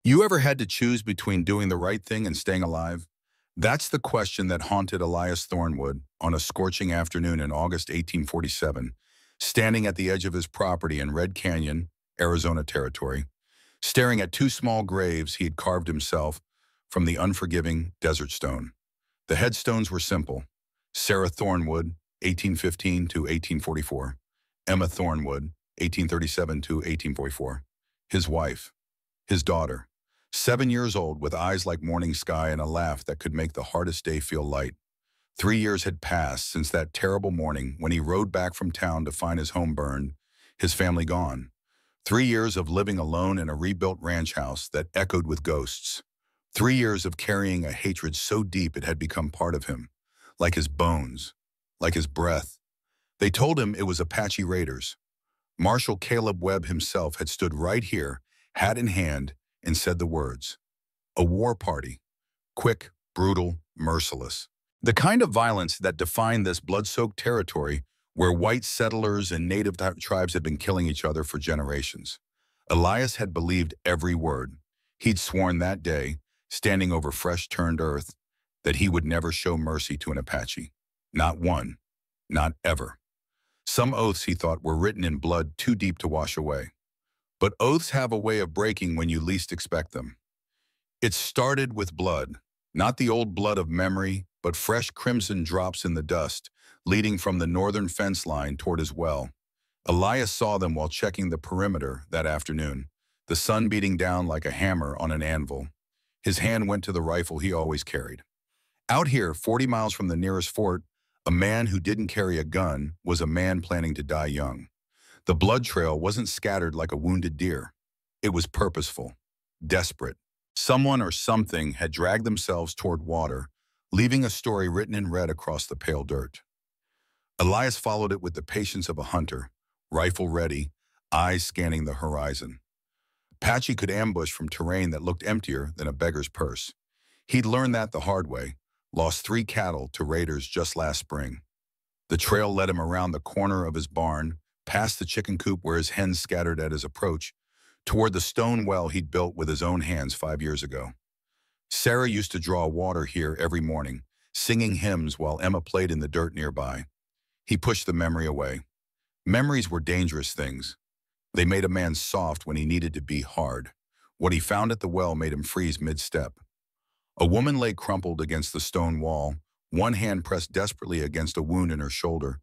You ever had to choose between doing the right thing and staying alive? That's the question that haunted Elias Thornwood on a scorching afternoon in August 1847, standing at the edge of his property in Red Canyon, Arizona Territory, staring at two small graves he had carved himself from the unforgiving desert stone. The headstones were simple: Sarah Thornwood, 1815 to 1844, Emma Thornwood, 1837 to 1844, his wife, his daughter, 7 years old with eyes like morning sky and a laugh that could make the hardest day feel light. 3 years had passed since that terrible morning when he rode back from town to find his home burned, his family gone. 3 years of living alone in a rebuilt ranch house that echoed with ghosts. 3 years of carrying a hatred so deep it had become part of him, like his bones, like his breath. They told him it was Apache raiders. Marshal Caleb Webb himself had stood right here, hat in hand, and said the words. A war party. Quick, brutal, merciless. The kind of violence that defined this blood-soaked territory where white settlers and native tribes had been killing each other for generations. Elias had believed every word. He'd sworn that day, standing over fresh-turned earth, that he would never show mercy to an Apache. Not one. Not ever. Some oaths, he thought, were written in blood too deep to wash away. But oaths have a way of breaking when you least expect them. It started with blood, not the old blood of memory, but fresh crimson drops in the dust, leading from the northern fence line toward his well. Elias saw them while checking the perimeter that afternoon, the sun beating down like a hammer on an anvil. His hand went to the rifle he always carried. Out here, 40 miles from the nearest fort, a man who didn't carry a gun was a man planning to die young. The blood trail wasn't scattered like a wounded deer. It was purposeful, desperate. Someone or something had dragged themselves toward water, leaving a story written in red across the pale dirt. Elias followed it with the patience of a hunter, rifle ready, eyes scanning the horizon. Apache could ambush from terrain that looked emptier than a beggar's purse. He'd learned that the hard way, lost 3 cattle to raiders just last spring. The trail led him around the corner of his barn, past the chicken coop where his hens scattered at his approach, toward the stone well he'd built with his own hands 5 years ago. Sarah used to draw water here every morning, singing hymns while Emma played in the dirt nearby. He pushed the memory away. Memories were dangerous things. They made a man soft when he needed to be hard. What he found at the well made him freeze mid-step. A woman lay crumpled against the stone wall, one hand pressed desperately against a wound in her shoulder,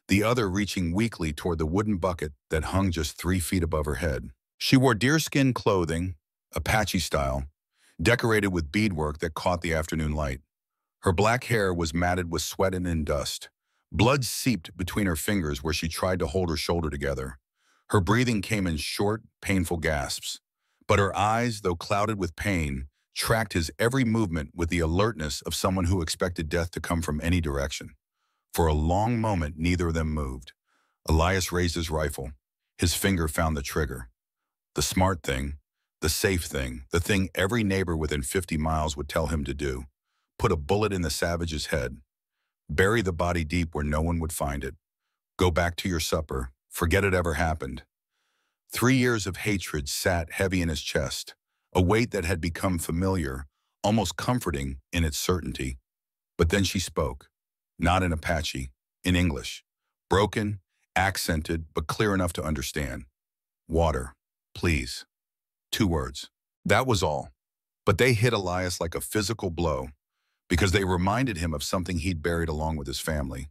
the other reaching weakly toward the wooden bucket that hung just 3 feet above her head. She wore deerskin clothing, Apache style, decorated with beadwork that caught the afternoon light. Her black hair was matted with sweat and dust. Blood seeped between her fingers where she tried to hold her shoulder together. Her breathing came in short, painful gasps. But her eyes, though clouded with pain, tracked his every movement with the alertness of someone who expected death to come from any direction. For a long moment, neither of them moved. Elias raised his rifle. His finger found the trigger. The smart thing, the safe thing, the thing every neighbor within 50 miles would tell him to do. Put a bullet in the savage's head. Bury the body deep where no one would find it. Go back to your supper. Forget it ever happened. 3 years of hatred sat heavy in his chest, a weight that had become familiar, almost comforting in its certainty. But then she spoke. Not in Apache, in English. Broken, accented, but clear enough to understand. Water, please. 2 words. That was all. But they hit Elias like a physical blow, because they reminded him of something he'd buried along with his family.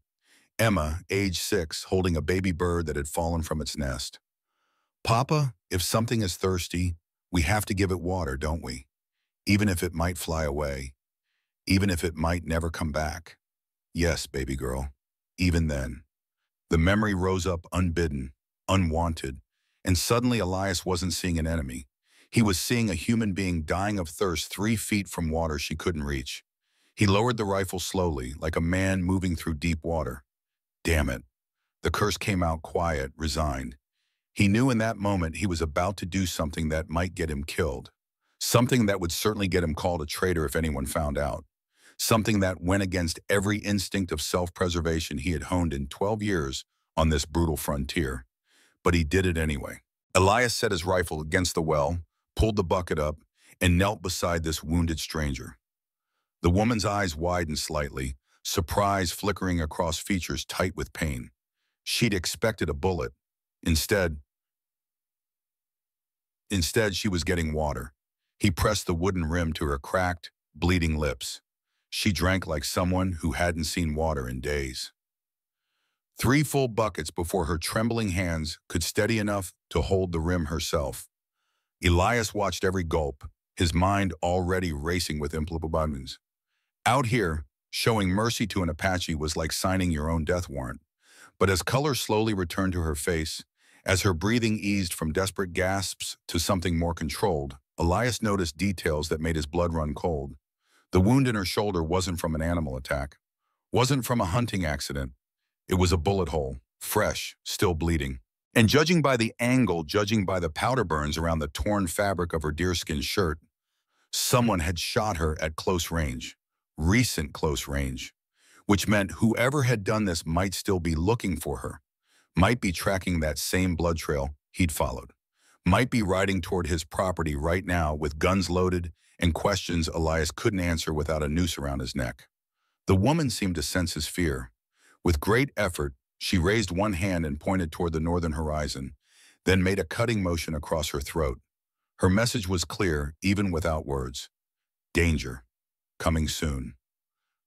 Emma, age 6, holding a baby bird that had fallen from its nest. Papa, if something is thirsty, we have to give it water, don't we? Even if it might fly away. Even if it might never come back. Yes, baby girl, even then. The memory rose up unbidden, unwanted, and suddenly Elias wasn't seeing an enemy. He was seeing a human being dying of thirst 3 feet from water she couldn't reach. He lowered the rifle slowly, like a man moving through deep water. Damn it. The curse came out quiet, resigned. He knew in that moment he was about to do something that might get him killed. Something that would certainly get him called a traitor if anyone found out. Something that went against every instinct of self-preservation he had honed in 12 years on this brutal frontier. But he did it anyway. Elias set his rifle against the well, pulled the bucket up, and knelt beside this wounded stranger. The woman's eyes widened slightly, surprise flickering across features tight with pain. She'd expected a bullet. Instead, she was getting water. He pressed the wooden rim to her cracked, bleeding lips. She drank like someone who hadn't seen water in days. 3 full buckets before her trembling hands could steady enough to hold the rim herself. Elias watched every gulp, his mind already racing with implications. Out here, showing mercy to an Apache was like signing your own death warrant. But as color slowly returned to her face, as her breathing eased from desperate gasps to something more controlled, Elias noticed details that made his blood run cold. The wound in her shoulder wasn't from an animal attack, wasn't from a hunting accident. It was a bullet hole, fresh, still bleeding. And judging by the angle, judging by the powder burns around the torn fabric of her deerskin shirt, someone had shot her at close range, recent close range, which meant whoever had done this might still be looking for her, might be tracking that same blood trail he'd followed, might be riding toward his property right now with guns loaded and questions Elias couldn't answer without a noose around his neck. The woman seemed to sense his fear. With great effort, she raised one hand and pointed toward the northern horizon, then made a cutting motion across her throat. Her message was clear, even without words. Danger. Coming soon.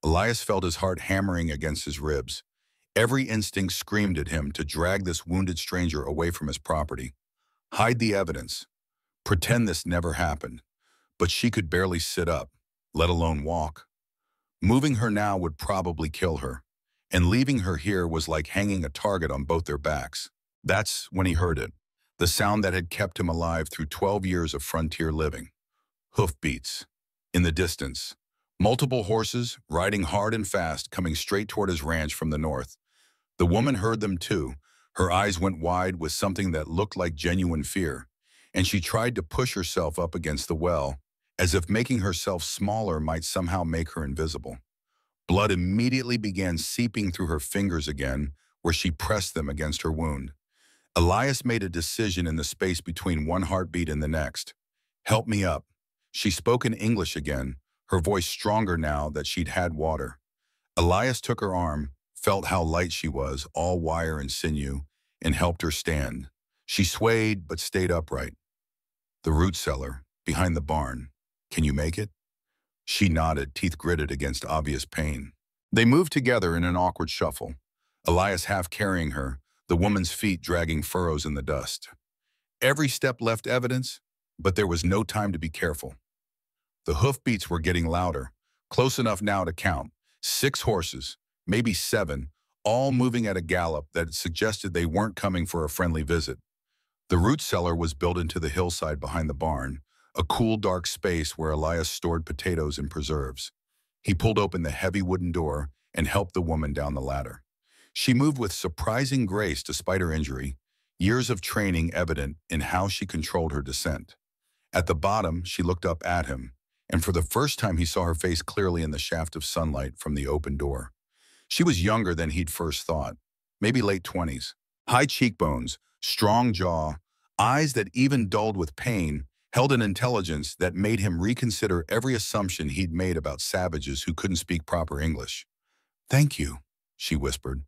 Elias felt his heart hammering against his ribs. Every instinct screamed at him to drag this wounded stranger away from his property. Hide the evidence. Pretend this never happened. But she could barely sit up, let alone walk. Moving her now would probably kill her. And leaving her here was like hanging a target on both their backs. That's when he heard it, the sound that had kept him alive through 12 years of frontier living. Hoofbeats. In the distance, multiple horses, riding hard and fast, coming straight toward his ranch from the north. The woman heard them too. Her eyes went wide with something that looked like genuine fear, and she tried to push herself up against the well, as if making herself smaller might somehow make her invisible. Blood immediately began seeping through her fingers again, where she pressed them against her wound. Elias made a decision in the space between one heartbeat and the next. Help me up. She spoke in English again, her voice stronger now that she'd had water. Elias took her arm, felt how light she was, all wire and sinew, and helped her stand. She swayed but stayed upright. The root cellar, behind the barn. Can you make it? She nodded, teeth gritted against obvious pain. They moved together in an awkward shuffle, Elias half carrying her, the woman's feet dragging furrows in the dust. Every step left evidence, but there was no time to be careful. The hoofbeats were getting louder, close enough now to count. 6 horses, maybe 7, all moving at a gallop that suggested they weren't coming for a friendly visit. The root cellar was built into the hillside behind the barn, a cool, dark space where Elias stored potatoes and preserves. He pulled open the heavy wooden door and helped the woman down the ladder. She moved with surprising grace despite her injury, years of training evident in how she controlled her descent. At the bottom, she looked up at him, and for the first time he saw her face clearly in the shaft of sunlight from the open door. She was younger than he'd first thought, maybe late 20s. High cheekbones, strong jaw, eyes that even dulled with pain, held an intelligence that made him reconsider every assumption he'd made about savages who couldn't speak proper English. "Thank you," she whispered.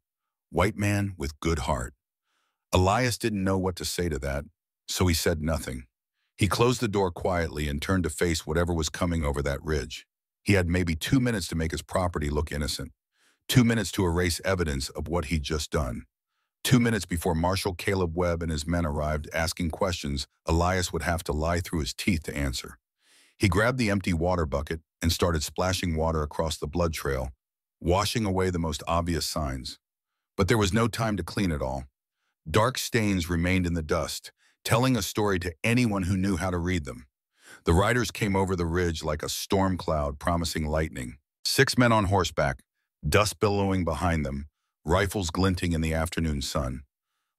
"White man with good heart." Elias didn't know what to say to that, so he said nothing. He closed the door quietly and turned to face whatever was coming over that ridge. He had maybe 2 minutes to make his property look innocent, 2 minutes to erase evidence of what he'd just done. 2 minutes before Marshal Caleb Webb and his men arrived asking questions Elias would have to lie through his teeth to answer. He grabbed the empty water bucket and started splashing water across the blood trail, washing away the most obvious signs. But there was no time to clean it all. Dark stains remained in the dust, telling a story to anyone who knew how to read them. The riders came over the ridge like a storm cloud promising lightning. 6 men on horseback, dust billowing behind them, rifles glinting in the afternoon sun.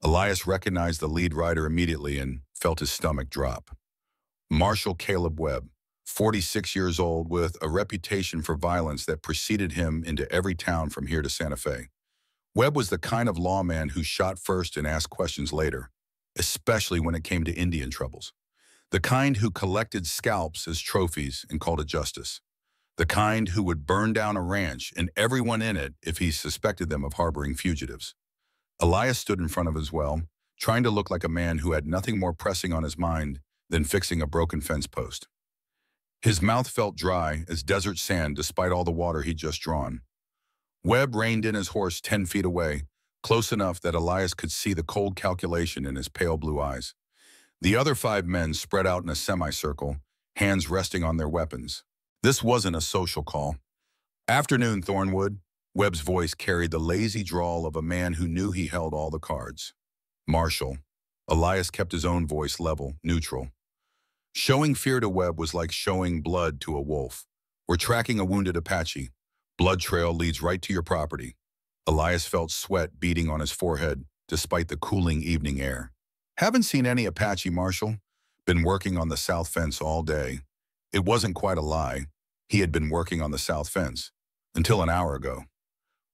Elias recognized the lead rider immediately and felt his stomach drop. Marshal Caleb Webb, 46 years old with a reputation for violence that preceded him into every town from here to Santa Fe. Webb was the kind of lawman who shot first and asked questions later, especially when it came to Indian troubles. The kind who collected scalps as trophies and called it justice. The kind who would burn down a ranch and everyone in it if he suspected them of harboring fugitives. Elias stood in front of his well, trying to look like a man who had nothing more pressing on his mind than fixing a broken fence post. His mouth felt dry as desert sand despite all the water he'd just drawn. Webb reined in his horse 10 feet away, close enough that Elias could see the cold calculation in his pale blue eyes. The other 5 men spread out in a semicircle, hands resting on their weapons. This wasn't a social call. "Afternoon, Thornwood." Webb's voice carried the lazy drawl of a man who knew he held all the cards. "Marshal." Elias kept his own voice level, neutral. Showing fear to Webb was like showing blood to a wolf. "We're tracking a wounded Apache. Blood trail leads right to your property." Elias felt sweat beading on his forehead, despite the cooling evening air. "Haven't seen any Apache, Marshal. Been working on the south fence all day." It wasn't quite a lie. He had been working on the south fence, until an hour ago.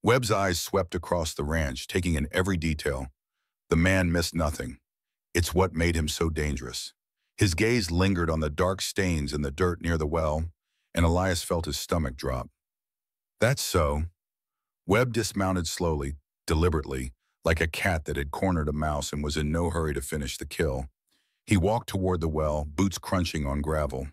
Webb's eyes swept across the ranch, taking in every detail. The man missed nothing. It's what made him so dangerous. His gaze lingered on the dark stains in the dirt near the well, and Elias felt his stomach drop. "That's so." Webb dismounted slowly, deliberately, like a cat that had cornered a mouse and was in no hurry to finish the kill. He walked toward the well, boots crunching on gravel.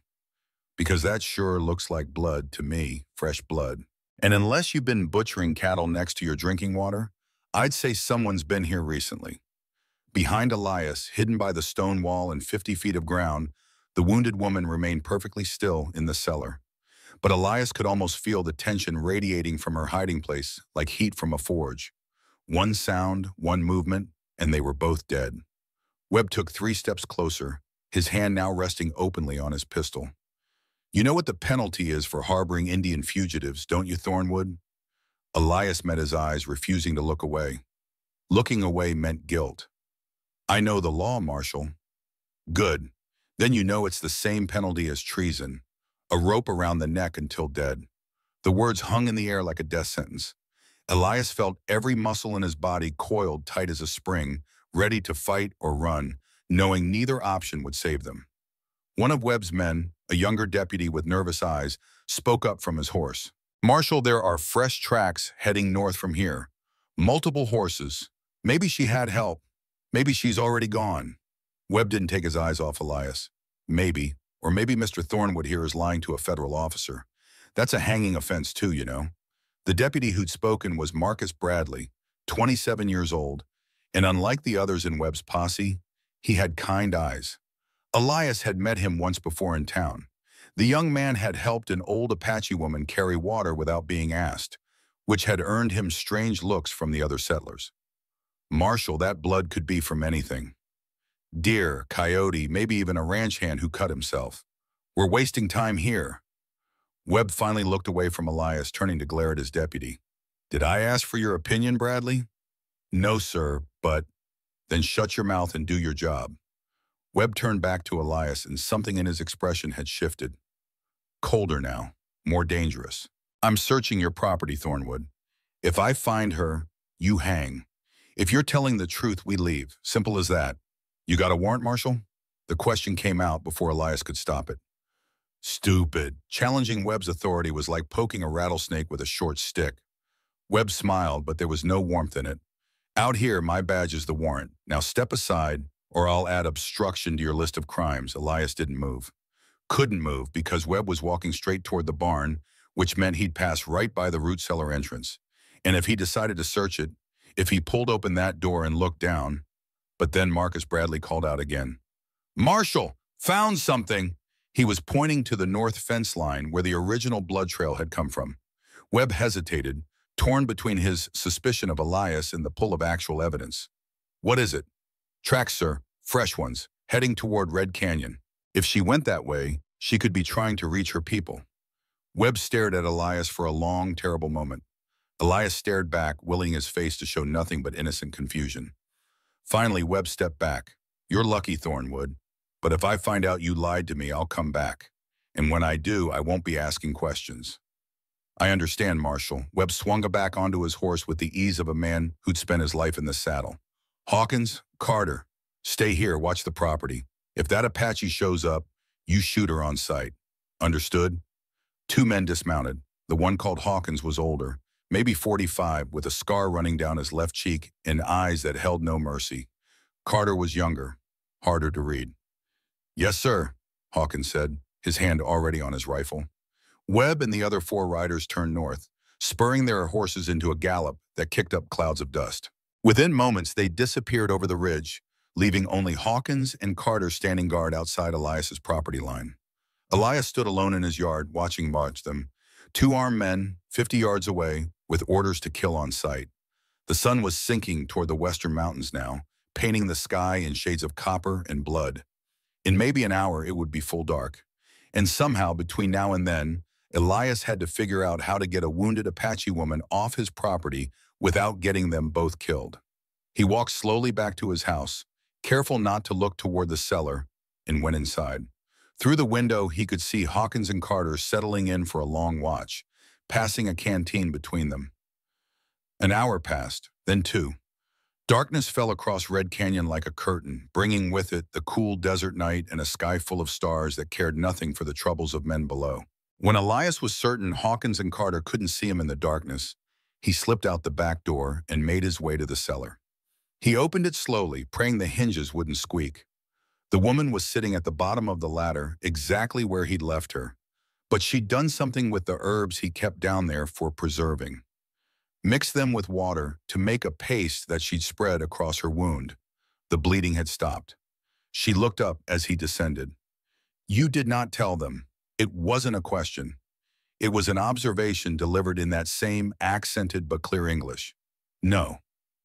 "Because that sure looks like blood to me, fresh blood. And unless you've been butchering cattle next to your drinking water, I'd say someone's been here recently." Behind Elias, hidden by the stone wall and 50 feet of ground, the wounded woman remained perfectly still in the cellar. But Elias could almost feel the tension radiating from her hiding place like heat from a forge. One sound, one movement, and they were both dead. Webb took 3 steps closer, his hand now resting openly on his pistol. "You know what the penalty is for harboring Indian fugitives, don't you, Thornwood?" Elias met his eyes, refusing to look away. Looking away meant guilt. "I know the law, Marshal." "Good. Then you know it's the same penalty as treason. A rope around the neck until dead." The words hung in the air like a death sentence. Elias felt every muscle in his body coiled tight as a spring, ready to fight or run, knowing neither option would save them. One of Webb's men, a younger deputy with nervous eyes, spoke up from his horse. "Marshal, there are fresh tracks heading north from here. Multiple horses. Maybe she had help. Maybe she's already gone." Webb didn't take his eyes off Elias. "Maybe. Or maybe Mr. Thornwood here is lying to a federal officer. That's a hanging offense too, you know." The deputy who'd spoken was Marcus Bradley, 27 years old, and unlike the others in Webb's posse, he had kind eyes. Elias had met him once before in town. The young man had helped an old Apache woman carry water without being asked, which had earned him strange looks from the other settlers. "Marshal, that blood could be from anything. Deer, coyote, maybe even a ranch hand who cut himself. We're wasting time here." Webb finally looked away from Elias, turning to glare at his deputy. "Did I ask for your opinion, Bradley?" "No, sir, but..." "Then shut your mouth and do your job." Webb turned back to Elias, and something in his expression had shifted. Colder now, more dangerous. "I'm searching your property, Thornwood. If I find her, you hang. If you're telling the truth, we leave. Simple as that. You got a warrant, Marshal?" The question came out before Elias could stop it. "Stupid." Challenging Webb's authority was like poking a rattlesnake with a short stick. Webb smiled, but there was no warmth in it. "Out here, my badge is the warrant. Now step aside, or I'll add obstruction to your list of crimes." Elias didn't move. Couldn't move because Webb was walking straight toward the barn, which meant he'd pass right by the root cellar entrance. And if he decided to search it, if he pulled open that door and looked down... But then Marcus Bradley called out again. "Marshal, found something!" He was pointing to the north fence line where the original blood trail had come from. Webb hesitated, torn between his suspicion of Elias and the pull of actual evidence. "What is it?" "Tracks, sir. Fresh ones, heading toward Red Canyon. If she went that way, she could be trying to reach her people." Webb stared at Elias for a long, terrible moment. Elias stared back, willing his face to show nothing but innocent confusion. Finally, Webb stepped back. "You're lucky, Thornwood. But if I find out you lied to me, I'll come back. And when I do, I won't be asking questions." "I understand, Marshal." Webb swung back onto his horse with the ease of a man who'd spent his life in the saddle. "Hawkins, Carter, stay here, watch the property. If that Apache shows up, you shoot her on sight. Understood? Two men dismounted. The one called Hawkins was older, maybe 45, with a scar running down his left cheek and eyes that held no mercy. Carter was younger, harder to read. "Yes, sir," Hawkins said, his hand already on his rifle. Webb and the other four riders turned north, spurring their horses into a gallop that kicked up clouds of dust. Within moments, they disappeared over the ridge, leaving only Hawkins and Carter standing guard outside Elias's property line. Elias stood alone in his yard, watching them. Two armed men, 50 yards away, with orders to kill on sight. The sun was sinking toward the western mountains now, painting the sky in shades of copper and blood. In maybe an hour, it would be full dark. And somehow, between now and then, Elias had to figure out how to get a wounded Apache woman off his property without getting them both killed. He walked slowly back to his house, careful not to look toward the cellar, and went inside. Through the window, he could see Hawkins and Carter settling in for a long watch, passing a canteen between them. An hour passed, then two. Darkness fell across Red Canyon like a curtain, bringing with it the cool desert night and a sky full of stars that cared nothing for the troubles of men below. When Elias was certain Hawkins and Carter couldn't see him in the darkness, he slipped out the back door and made his way to the cellar. He opened it slowly, praying the hinges wouldn't squeak. The woman was sitting at the bottom of the ladder, exactly where he'd left her. But she'd done something with the herbs he kept down there for preserving. Mixed them with water to make a paste that she'd spread across her wound. The bleeding had stopped. She looked up as he descended. "You did not tell them." It wasn't a question. It was an observation delivered in that same accented but clear English. "No."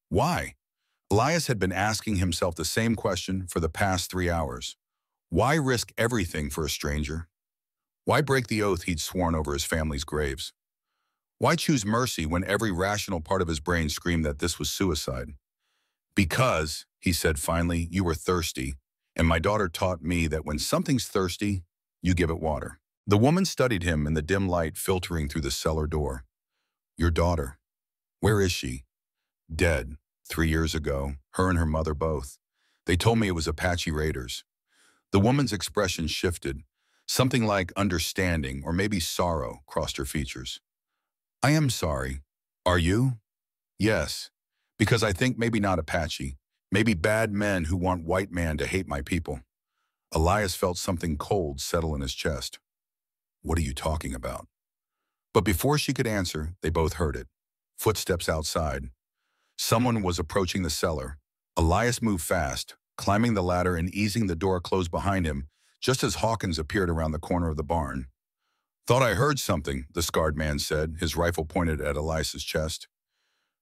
Why? Elias had been asking himself the same question for the past 3 hours. Why risk everything for a stranger? Why break the oath he'd sworn over his family's graves? Why choose mercy when every rational part of his brain screamed that this was suicide? "Because," he said finally, "you were thirsty, and my daughter taught me that when something's thirsty, you give it water." The woman studied him in the dim light filtering through the cellar door. "Your daughter. Where is she?" "Dead. 3 years ago. Her and her mother both. They told me it was Apache raiders." The woman's expression shifted. Something like understanding or maybe sorrow crossed her features. "I am sorry. Are you?" "Yes. Because I think maybe not Apache. Maybe bad men who want white man to hate my people." Elias felt something cold settle in his chest. "What are you talking about?" But before she could answer, they both heard it. Footsteps outside. Someone was approaching the cellar. Elias moved fast, climbing the ladder and easing the door closed behind him, just as Hawkins appeared around the corner of the barn. "Thought I heard something," the scarred man said, his rifle pointed at Elias's chest.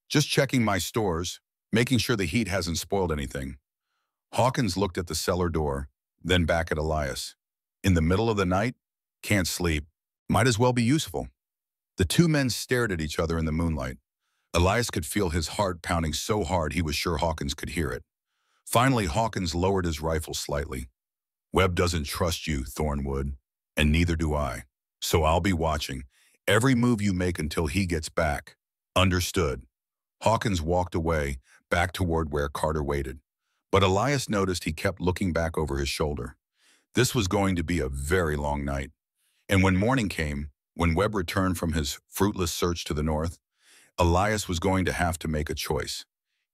"Just checking my stores, making sure the heat hasn't spoiled anything." Hawkins looked at the cellar door, then back at Elias. "In the middle of the night? Can't sleep. Might as well be useful." The two men stared at each other in the moonlight. Elias could feel his heart pounding so hard he was sure Hawkins could hear it. Finally, Hawkins lowered his rifle slightly. "Webb doesn't trust you, Thornwood, and neither do I. So I'll be watching every move you make until he gets back. Understood." Hawkins walked away, back toward where Carter waited. But Elias noticed he kept looking back over his shoulder. This was going to be a very long night. And when morning came, when Webb returned from his fruitless search to the north, Elias was going to have to make a choice.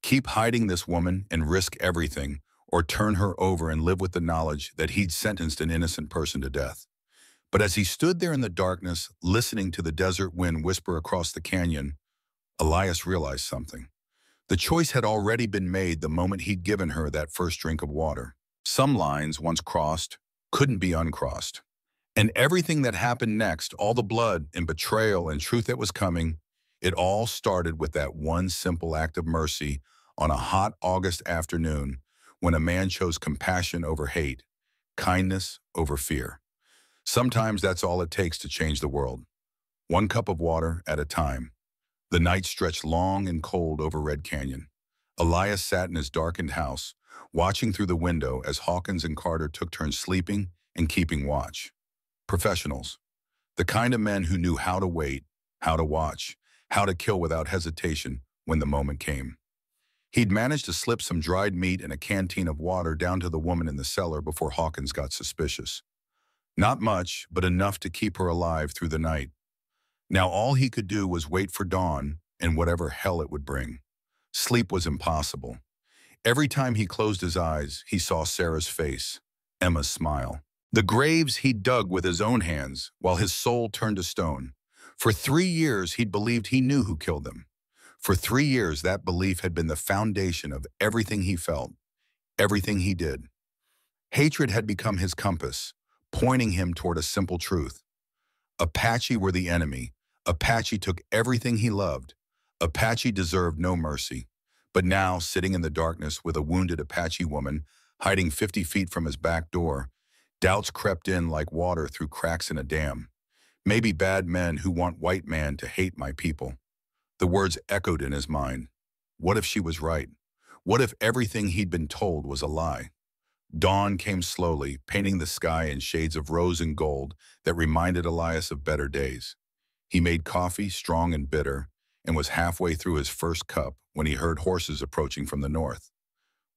Keep hiding this woman and risk everything, or turn her over and live with the knowledge that he'd sentenced an innocent person to death. But as he stood there in the darkness, listening to the desert wind whisper across the canyon, Elias realized something. The choice had already been made the moment he'd given her that first drink of water. Some lines, once crossed, couldn't be uncrossed. And everything that happened next, all the blood and betrayal and truth that was coming, it all started with that one simple act of mercy on a hot August afternoon when a man chose compassion over hate, kindness over fear. Sometimes that's all it takes to change the world. One cup of water at a time. The night stretched long and cold over Red Canyon. Elias sat in his darkened house, watching through the window as Hawkins and Carter took turns sleeping and keeping watch. Professionals. The kind of men who knew how to wait, how to watch, how to kill without hesitation when the moment came. He'd managed to slip some dried meat and a canteen of water down to the woman in the cellar before Hawkins got suspicious. Not much, but enough to keep her alive through the night. Now all he could do was wait for dawn and whatever hell it would bring. Sleep was impossible. Every time he closed his eyes, he saw Sarah's face, Emma's smile. The graves he'd dug with his own hands while his soul turned to stone. For 3 years, he'd believed he knew who killed them. For 3 years, that belief had been the foundation of everything he felt, everything he did. Hatred had become his compass, pointing him toward a simple truth. Apache were the enemy. Apache took everything he loved. Apache deserved no mercy. But now, sitting in the darkness with a wounded Apache woman hiding 50 feet from his back door, doubts crept in like water through cracks in a dam. Maybe bad men who want white man to hate my people. The words echoed in his mind. What if she was right? What if everything he'd been told was a lie? Dawn came slowly, painting the sky in shades of rose and gold that reminded Elias of better days. He made coffee, strong and bitter, and was halfway through his first cup when he heard horses approaching from the north.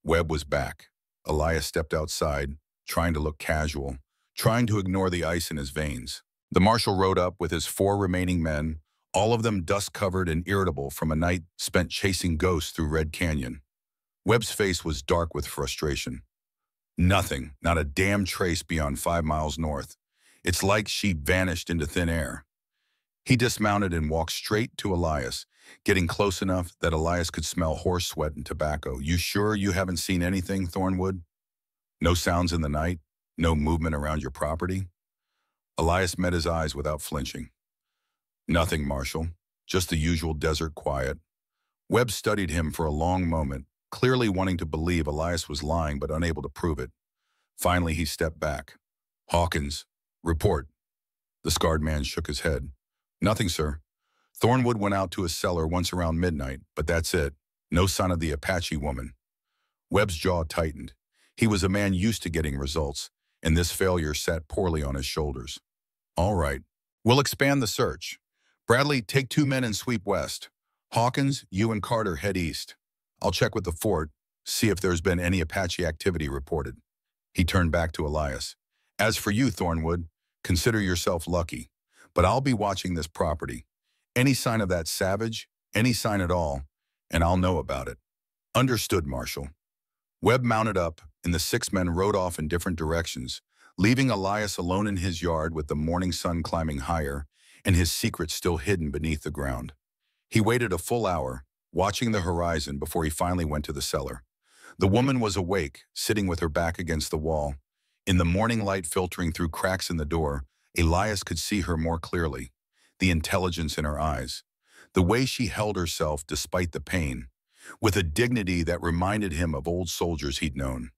Webb was back. Elias stepped outside, trying to look casual, trying to ignore the ice in his veins. The marshal rode up with his 4 remaining men, all of them dust-covered and irritable from a night spent chasing ghosts through Red Canyon. Webb's face was dark with frustration. Nothing, not a damn trace beyond 5 miles north. It's like she vanished into thin air. He dismounted and walked straight to Elias, getting close enough that Elias could smell horse sweat and tobacco. You sure you haven't seen anything, Thornwood? No sounds in the night? No movement around your property? Elias met his eyes without flinching. Nothing, Marshal. Just the usual desert quiet. Webb studied him for a long moment, clearly wanting to believe Elias was lying but unable to prove it. Finally, he stepped back. Hawkins, report. The scarred man shook his head. Nothing, sir. Thornwood went out to his cellar once around midnight, but that's it. No sign of the Apache woman. Webb's jaw tightened. He was a man used to getting results, and this failure sat poorly on his shoulders. All right. We'll expand the search. Bradley, take 2 men and sweep west. Hawkins, you and Carter head east. I'll check with the fort, see if there's been any Apache activity reported. He turned back to Elias. As for you, Thornwood, consider yourself lucky, but I'll be watching this property. Any sign of that savage, any sign at all, and I'll know about it. Understood, Marshal. Webb mounted up, and the 6 men rode off in different directions, leaving Elias alone in his yard with the morning sun climbing higher and his secret still hidden beneath the ground. He waited a full hour, watching the horizon before he finally went to the cellar. The woman was awake, sitting with her back against the wall. In the morning light filtering through cracks in the door, Elias could see her more clearly, the intelligence in her eyes, the way she held herself despite the pain, with a dignity that reminded him of old soldiers he'd known.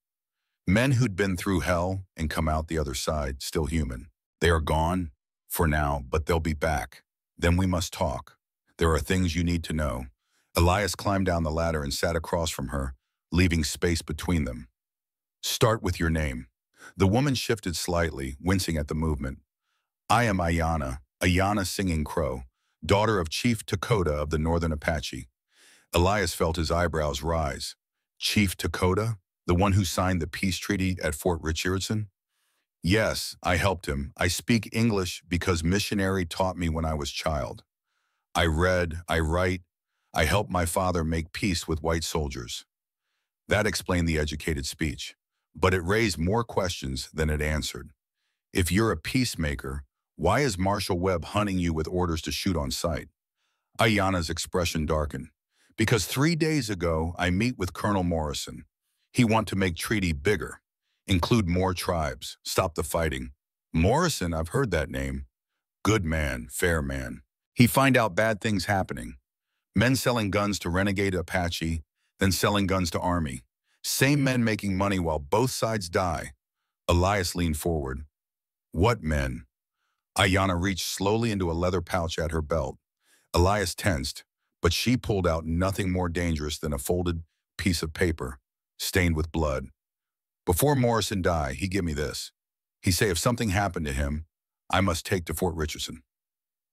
Men who'd been through hell and come out the other side, still human. They are gone, for now, but they'll be back. Then we must talk. There are things you need to know. Elias climbed down the ladder and sat across from her, leaving space between them. Start with your name. The woman shifted slightly, wincing at the movement. I am Ayanna Singing Crow, daughter of Chief Dakota of the Northern Apache. Elias felt his eyebrows rise. Chief Dakota? The one who signed the peace treaty at Fort Richardson? Yes, I helped him. I speak English because missionary taught me when I was child. I read, I write, I helped my father make peace with white soldiers. That explained the educated speech, but it raised more questions than it answered. If you're a peacemaker, why is Marshal Webb hunting you with orders to shoot on sight? Ayanna's expression darkened. Because 3 days ago, I meet with Colonel Morrison. He want to make treaty bigger, include more tribes, stop the fighting. Morrison, I've heard that name. Good man, fair man. He find out bad things happening. Men selling guns to renegade Apache, then selling guns to Army. Same men making money while both sides die. Elias leaned forward. What men? Ayanna reached slowly into a leather pouch at her belt. Elias tensed, but she pulled out nothing more dangerous than a folded piece of paper, stained with blood. Before Morrison die, he give me this. He say if something happened to him, I must take to Fort Richardson.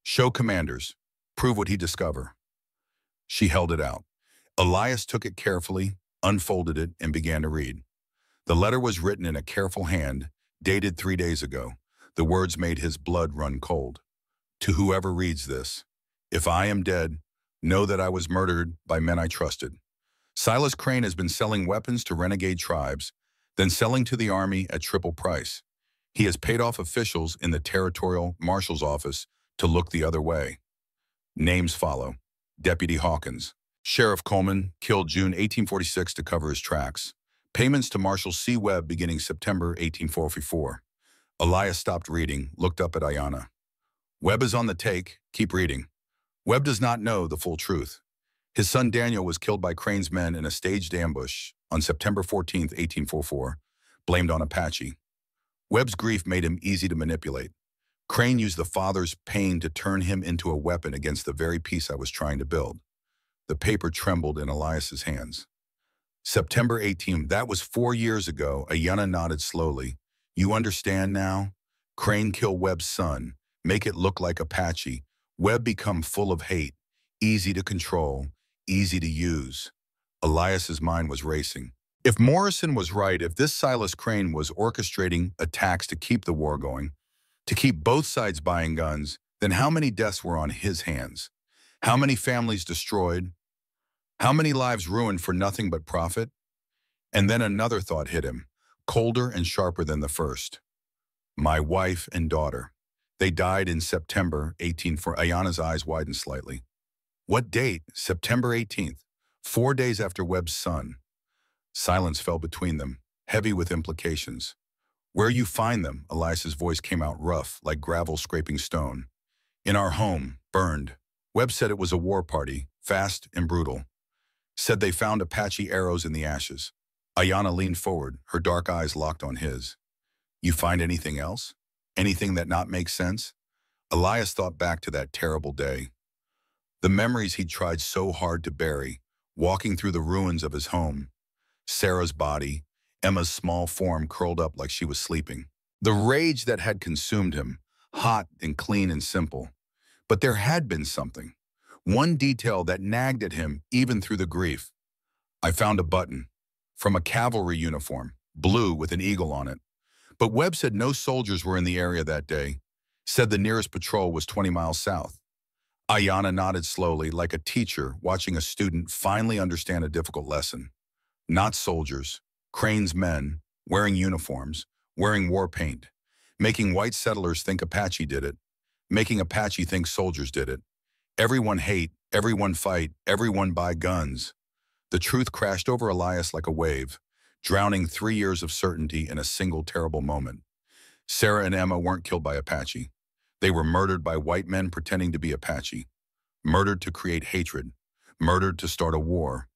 Show commanders. Prove what he discover. She held it out. Elias took it carefully, unfolded it, and began to read. The letter was written in a careful hand, dated 3 days ago. The words made his blood run cold. To whoever reads this, if I am dead, know that I was murdered by men I trusted. Silas Crane has been selling weapons to renegade tribes, then selling to the army at triple price. He has paid off officials in the territorial marshal's office to look the other way. Names follow. Deputy Hawkins. Sheriff Coleman, killed June 1846 to cover his tracks. Payments to Marshal C. Webb beginning September 1844. Elias stopped reading, looked up at Ayanna. Webb is on the take, keep reading. Webb does not know the full truth. His son Daniel was killed by Crane's men in a staged ambush on September 14, 1844, blamed on Apache. Webb's grief made him easy to manipulate. Crane used the father's pain to turn him into a weapon against the very peace I was trying to build. The paper trembled in Elias's hands. September 18, that was 4 years ago. Ayanna nodded slowly. You understand now? Crane kill Webb's son, make it look like Apache. Webb become full of hate, easy to control, easy to use. Elias's mind was racing. If Morrison was right, if this Silas Crane was orchestrating attacks to keep the war going, to keep both sides buying guns, then how many deaths were on his hands? How many families destroyed? How many lives ruined for nothing but profit? And then another thought hit him, colder and sharper than the first. My wife and daughter. They died in September 18. For Ayanna's eyes widened slightly. What date? September 18th, 4 days after Webb's son. Silence fell between them, heavy with implications. Where you find them? Elias's voice came out rough, like gravel scraping stone. In our home, burned. Webb said it was a war party, fast and brutal. Said they found Apache arrows in the ashes. Ayanna leaned forward, her dark eyes locked on his. You find anything else? Anything that not makes sense? Elias thought back to that terrible day. The memories he'd tried so hard to bury, walking through the ruins of his home. Sarah's body, Emma's small form curled up like she was sleeping. The rage that had consumed him, hot and clean and simple. But there had been something. One detail that nagged at him even through the grief. I found a button from a cavalry uniform, blue with an eagle on it. But Webb said no soldiers were in the area that day, said the nearest patrol was 20 miles south. Ayanna nodded slowly, like a teacher watching a student finally understand a difficult lesson. Not soldiers, Crane's men, wearing uniforms, wearing war paint, making white settlers think Apache did it, making Apache think soldiers did it. Everyone hate, everyone fight, everyone buy guns. The truth crashed over Elias like a wave, drowning 3 years of certainty in a single terrible moment. Sarah and Emma weren't killed by Apache. They were murdered by white men pretending to be Apache. Murdered to create hatred. Murdered to start a war.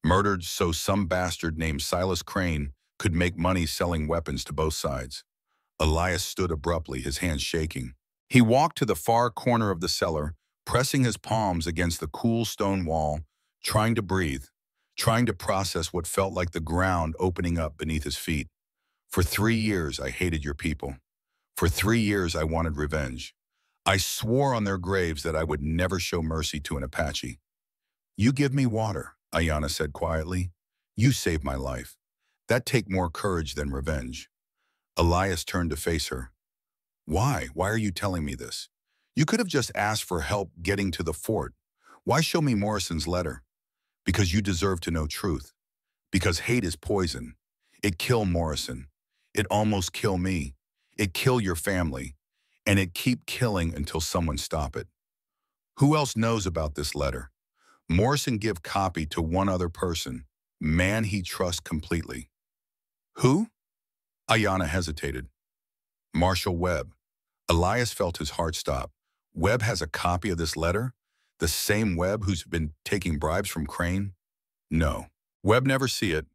Murdered so some bastard named Silas Crane could make money selling weapons to both sides. Elias stood abruptly, his hands shaking. He walked to the far corner of the cellar, pressing his palms against the cool stone wall, trying to breathe, trying to process what felt like the ground opening up beneath his feet. For 3 years, I hated your people. For 3 years, I wanted revenge. I swore on their graves that I would never show mercy to an Apache. You give me water, Ayanna said quietly. You saved my life. That take more courage than revenge. Elias turned to face her. Why? Why are you telling me this? You could have just asked for help getting to the fort. Why show me Morrison's letter? Because you deserve to know truth. Because hate is poison. It kill Morrison. It almost kill me. It kill your family. And it keep killing until someone stop it. Who else knows about this letter? Morrison give copy to one other person, man he trusts completely. Who? Ayanna hesitated. Marshal Webb. Elias felt his heart stop. Webb has a copy of this letter? The same Webb who's been taking bribes from Crane? No. Webb never see it.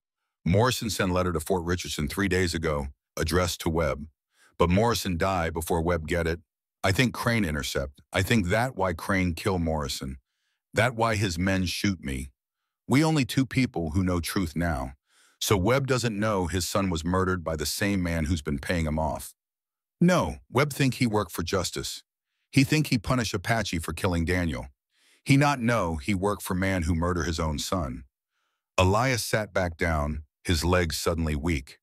Morrison sent a letter to Fort Richardson 3 days ago, addressed to Webb. But Morrison died before Webb get it. I think Crane intercept. I think that why Crane kill Morrison. That why his men shoot me. We only 2 people who know truth now. So Webb doesn't know his son was murdered by the same man who's been paying him off. No, Webb think he work for justice. He think he punish Apache for killing Daniel. He not know he work for man who murder his own son. Elias sat back down, his legs suddenly weak.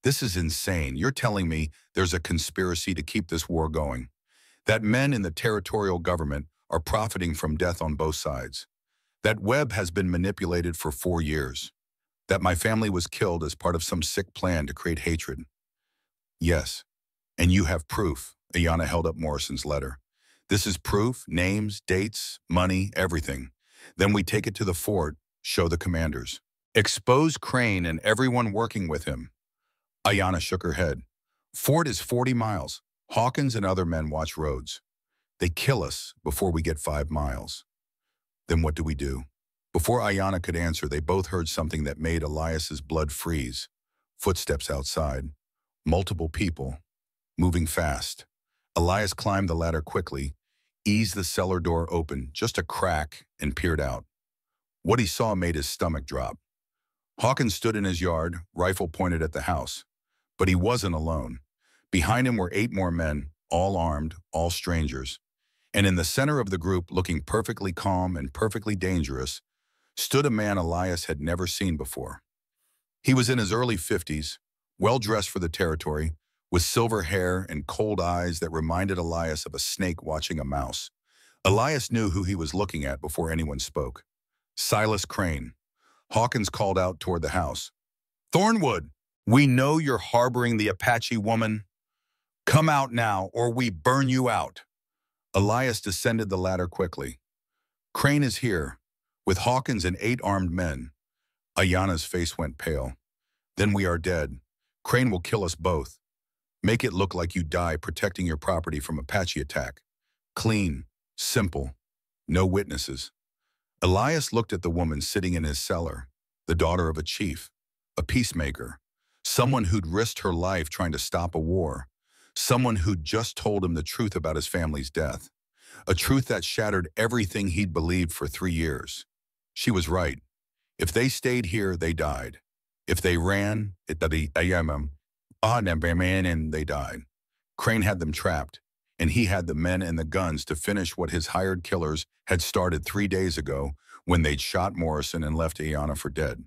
This is insane. You're telling me there's a conspiracy to keep this war going, that men in the territorial government are profiting from death on both sides, that Webb has been manipulated for 4 years, that my family was killed as part of some sick plan to create hatred. Yes, and you have proof. Ayanna held up Morrison's letter. This is proof, names, dates, money, everything. Then we take it to the fort, show the commanders. Expose Crane and everyone working with him. Ayanna shook her head. Fort is 40 miles. Hawkins and other men watch roads. They kill us before we get 5 miles. Then what do we do? Before Ayanna could answer, they both heard something that made Elias's blood freeze. Footsteps outside. Multiple people. Moving fast. Elias climbed the ladder quickly, eased the cellar door open, just a crack, and peered out. What he saw made his stomach drop. Hawkins stood in his yard, rifle pointed at the house. But he wasn't alone. Behind him were 8 more men, all armed, all strangers. And in the center of the group, looking perfectly calm and perfectly dangerous, stood a man Elias had never seen before. He was in his early 50s, well-dressed for the territory, with silver hair and cold eyes that reminded Elias of a snake watching a mouse. Elias knew who he was looking at before anyone spoke. Silas Crane. Hawkins called out toward the house. Thornwood, we know you're harboring the Apache woman. Come out now, or we burn you out. Elias descended the ladder quickly. Crane is here, with Hawkins and 8 armed men. Ayanna's face went pale. Then we are dead. Crane will kill us both. Make it look like you die protecting your property from Apache attack. Clean, simple, no witnesses. Elias looked at the woman sitting in his cellar, the daughter of a chief, a peacemaker, someone who'd risked her life trying to stop a war, someone who'd just told him the truth about his family's death, a truth that shattered everything he'd believed for 3 years. She was right. If they stayed here, they died. If they ran, and they died. Crane had them trapped, and he had the men and the guns to finish what his hired killers had started 3 days ago when they'd shot Morrison and left Ayanna for dead.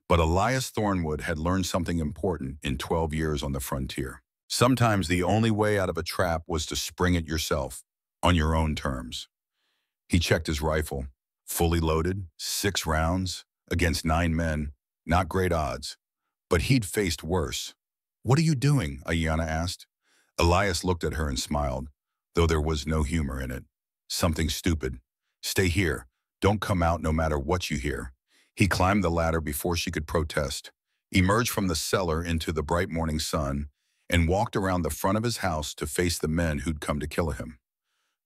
But Elias Thornwood had learned something important in 12 years on the frontier. Sometimes the only way out of a trap was to spring it yourself, on your own terms. He checked his rifle, fully loaded, 6 rounds, against 9 men, not great odds. But he'd faced worse. What are you doing? Ayanna asked. Elias looked at her and smiled, though there was no humor in it. Something stupid. Stay here. Don't come out no matter what you hear. He climbed the ladder before she could protest, emerged from the cellar into the bright morning sun, and walked around the front of his house to face the men who'd come to kill him.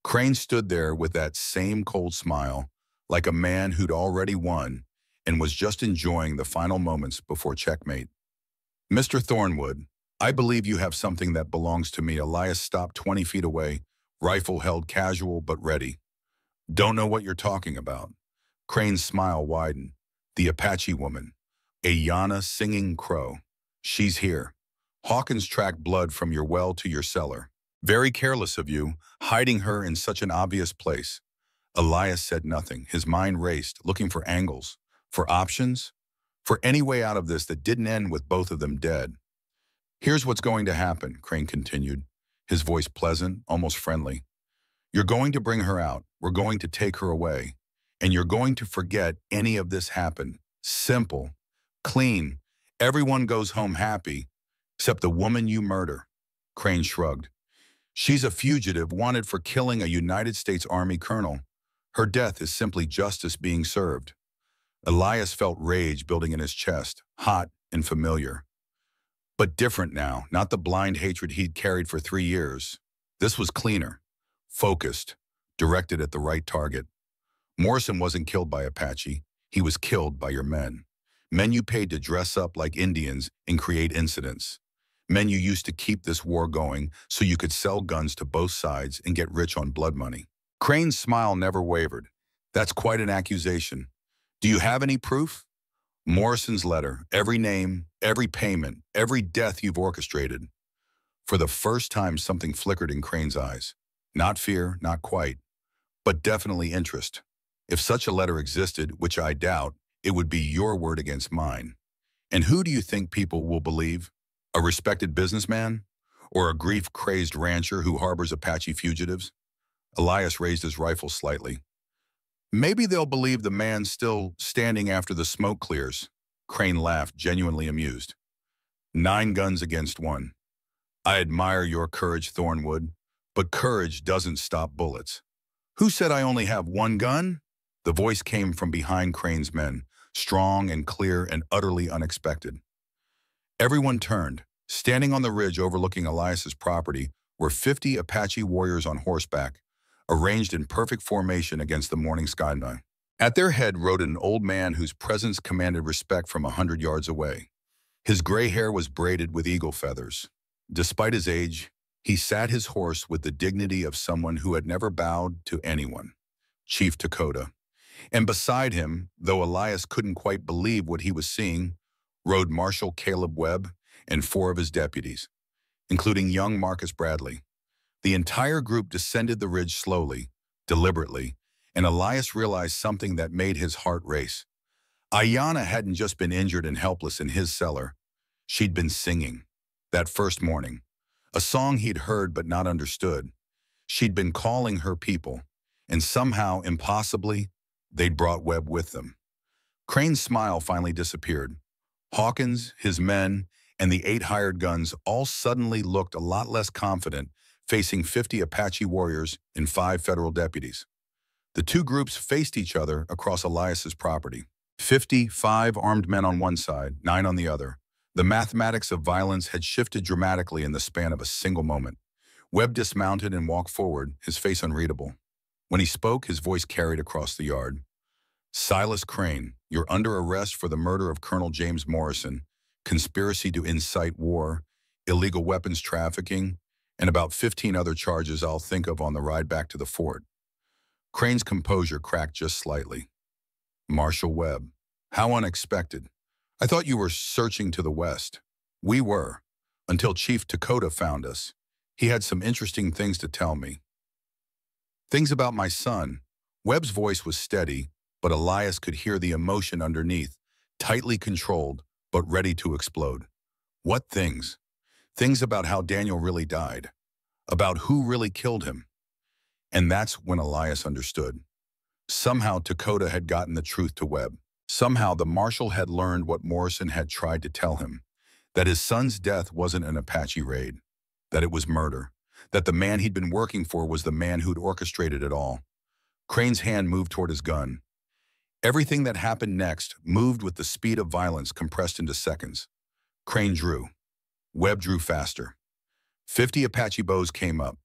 Crane stood there with that same cold smile, like a man who'd already won and was just enjoying the final moments before checkmate. Mr. Thornwood, I believe you have something that belongs to me. Elias stopped 20 feet away, rifle held casual but ready. Don't know what you're talking about. Crane's smile widened. The Apache woman. Ayanna Singing Crow. She's here. Hawkins tracked blood from your well to your cellar. Very careless of you, hiding her in such an obvious place. Elias said nothing. His mind raced, looking for angles, for options, for any way out of this that didn't end with both of them dead. Here's what's going to happen, Crane continued, his voice pleasant, almost friendly. You're going to bring her out. We're going to take her away. And you're going to forget any of this happened. Simple. Clean. Everyone goes home happy, except the woman you murder. Crane shrugged. She's a fugitive wanted for killing a United States Army colonel. Her death is simply justice being served. Elias felt rage building in his chest, hot and familiar. But different now, not the blind hatred he'd carried for 3 years. This was cleaner, focused, directed at the right target. Morrison wasn't killed by Apache. He was killed by your men. Men you paid to dress up like Indians and create incidents. Men you used to keep this war going so you could sell guns to both sides and get rich on blood money. Crane's smile never wavered. That's quite an accusation. Do you have any proof? Morrison's letter, every name, every payment, every death you've orchestrated. For the first time, something flickered in Crane's eyes. Not fear, not quite, but definitely interest. If such a letter existed, which I doubt, it would be your word against mine. And who do you think people will believe? A respected businessman? Or a grief-crazed rancher who harbors Apache fugitives? Elias raised his rifle slightly. Maybe they'll believe the man still standing after the smoke clears. Crane laughed, genuinely amused. 9 guns against 1. I admire your courage, Thornwood, but courage doesn't stop bullets. Who said I only have 1 gun? The voice came from behind Crane's men, strong and clear and utterly unexpected. Everyone turned. Standing on the ridge overlooking Elias's property were 50 Apache warriors on horseback, arranged in perfect formation against the morning skyline. At their head rode an old man whose presence commanded respect from 100 yards away. His gray hair was braided with eagle feathers. Despite his age, he sat his horse with the dignity of someone who had never bowed to anyone, Chief Dakota. And beside him, though Elias couldn't quite believe what he was seeing, rode Marshal Caleb Webb and 4 of his deputies, including young Marcus Bradley. The entire group descended the ridge slowly, deliberately, and Elias realized something that made his heart race. Ayanna hadn't just been injured and helpless in his cellar. She'd been singing, that first morning, a song he'd heard but not understood. She'd been calling her people, and somehow, impossibly, they'd brought Webb with them. Crane's smile finally disappeared. Hawkins, his men, and the 8 hired guns all suddenly looked a lot less confident facing 50 Apache warriors and 5 federal deputies. The 2 groups faced each other across Elias's property. 55 armed men on one side, 9 on the other. The mathematics of violence had shifted dramatically in the span of a single moment. Webb dismounted and walked forward, his face unreadable. When he spoke, his voice carried across the yard. Silas Crane, you're under arrest for the murder of Colonel James Morrison, conspiracy to incite war, illegal weapons trafficking, and about 15 other charges I'll think of on the ride back to the fort. Crane's composure cracked just slightly. Marshal Webb, how unexpected. I thought you were searching to the west. We were, until Chief Dakota found us. He had some interesting things to tell me. Things about my son. Webb's voice was steady, but Elias could hear the emotion underneath, tightly controlled, but ready to explode. What things? Things about how Daniel really died, about who really killed him. And that's when Elias understood. Somehow Dakota had gotten the truth to Webb. Somehow the marshal had learned what Morrison had tried to tell him, that his son's death wasn't an Apache raid, that it was murder, that the man he'd been working for was the man who'd orchestrated it all. Crane's hand moved toward his gun. Everything that happened next moved with the speed of violence compressed into seconds. Crane drew. Webb drew faster. 50 Apache bows came up.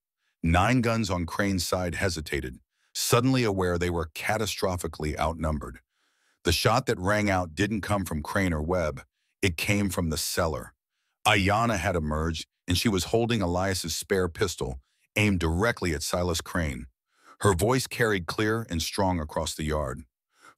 9 guns on Crane's side hesitated, suddenly aware they were catastrophically outnumbered. The shot that rang out didn't come from Crane or Webb. It came from the cellar. Ayanna had emerged, and she was holding Elias's spare pistol, aimed directly at Silas Crane. Her voice carried clear and strong across the yard.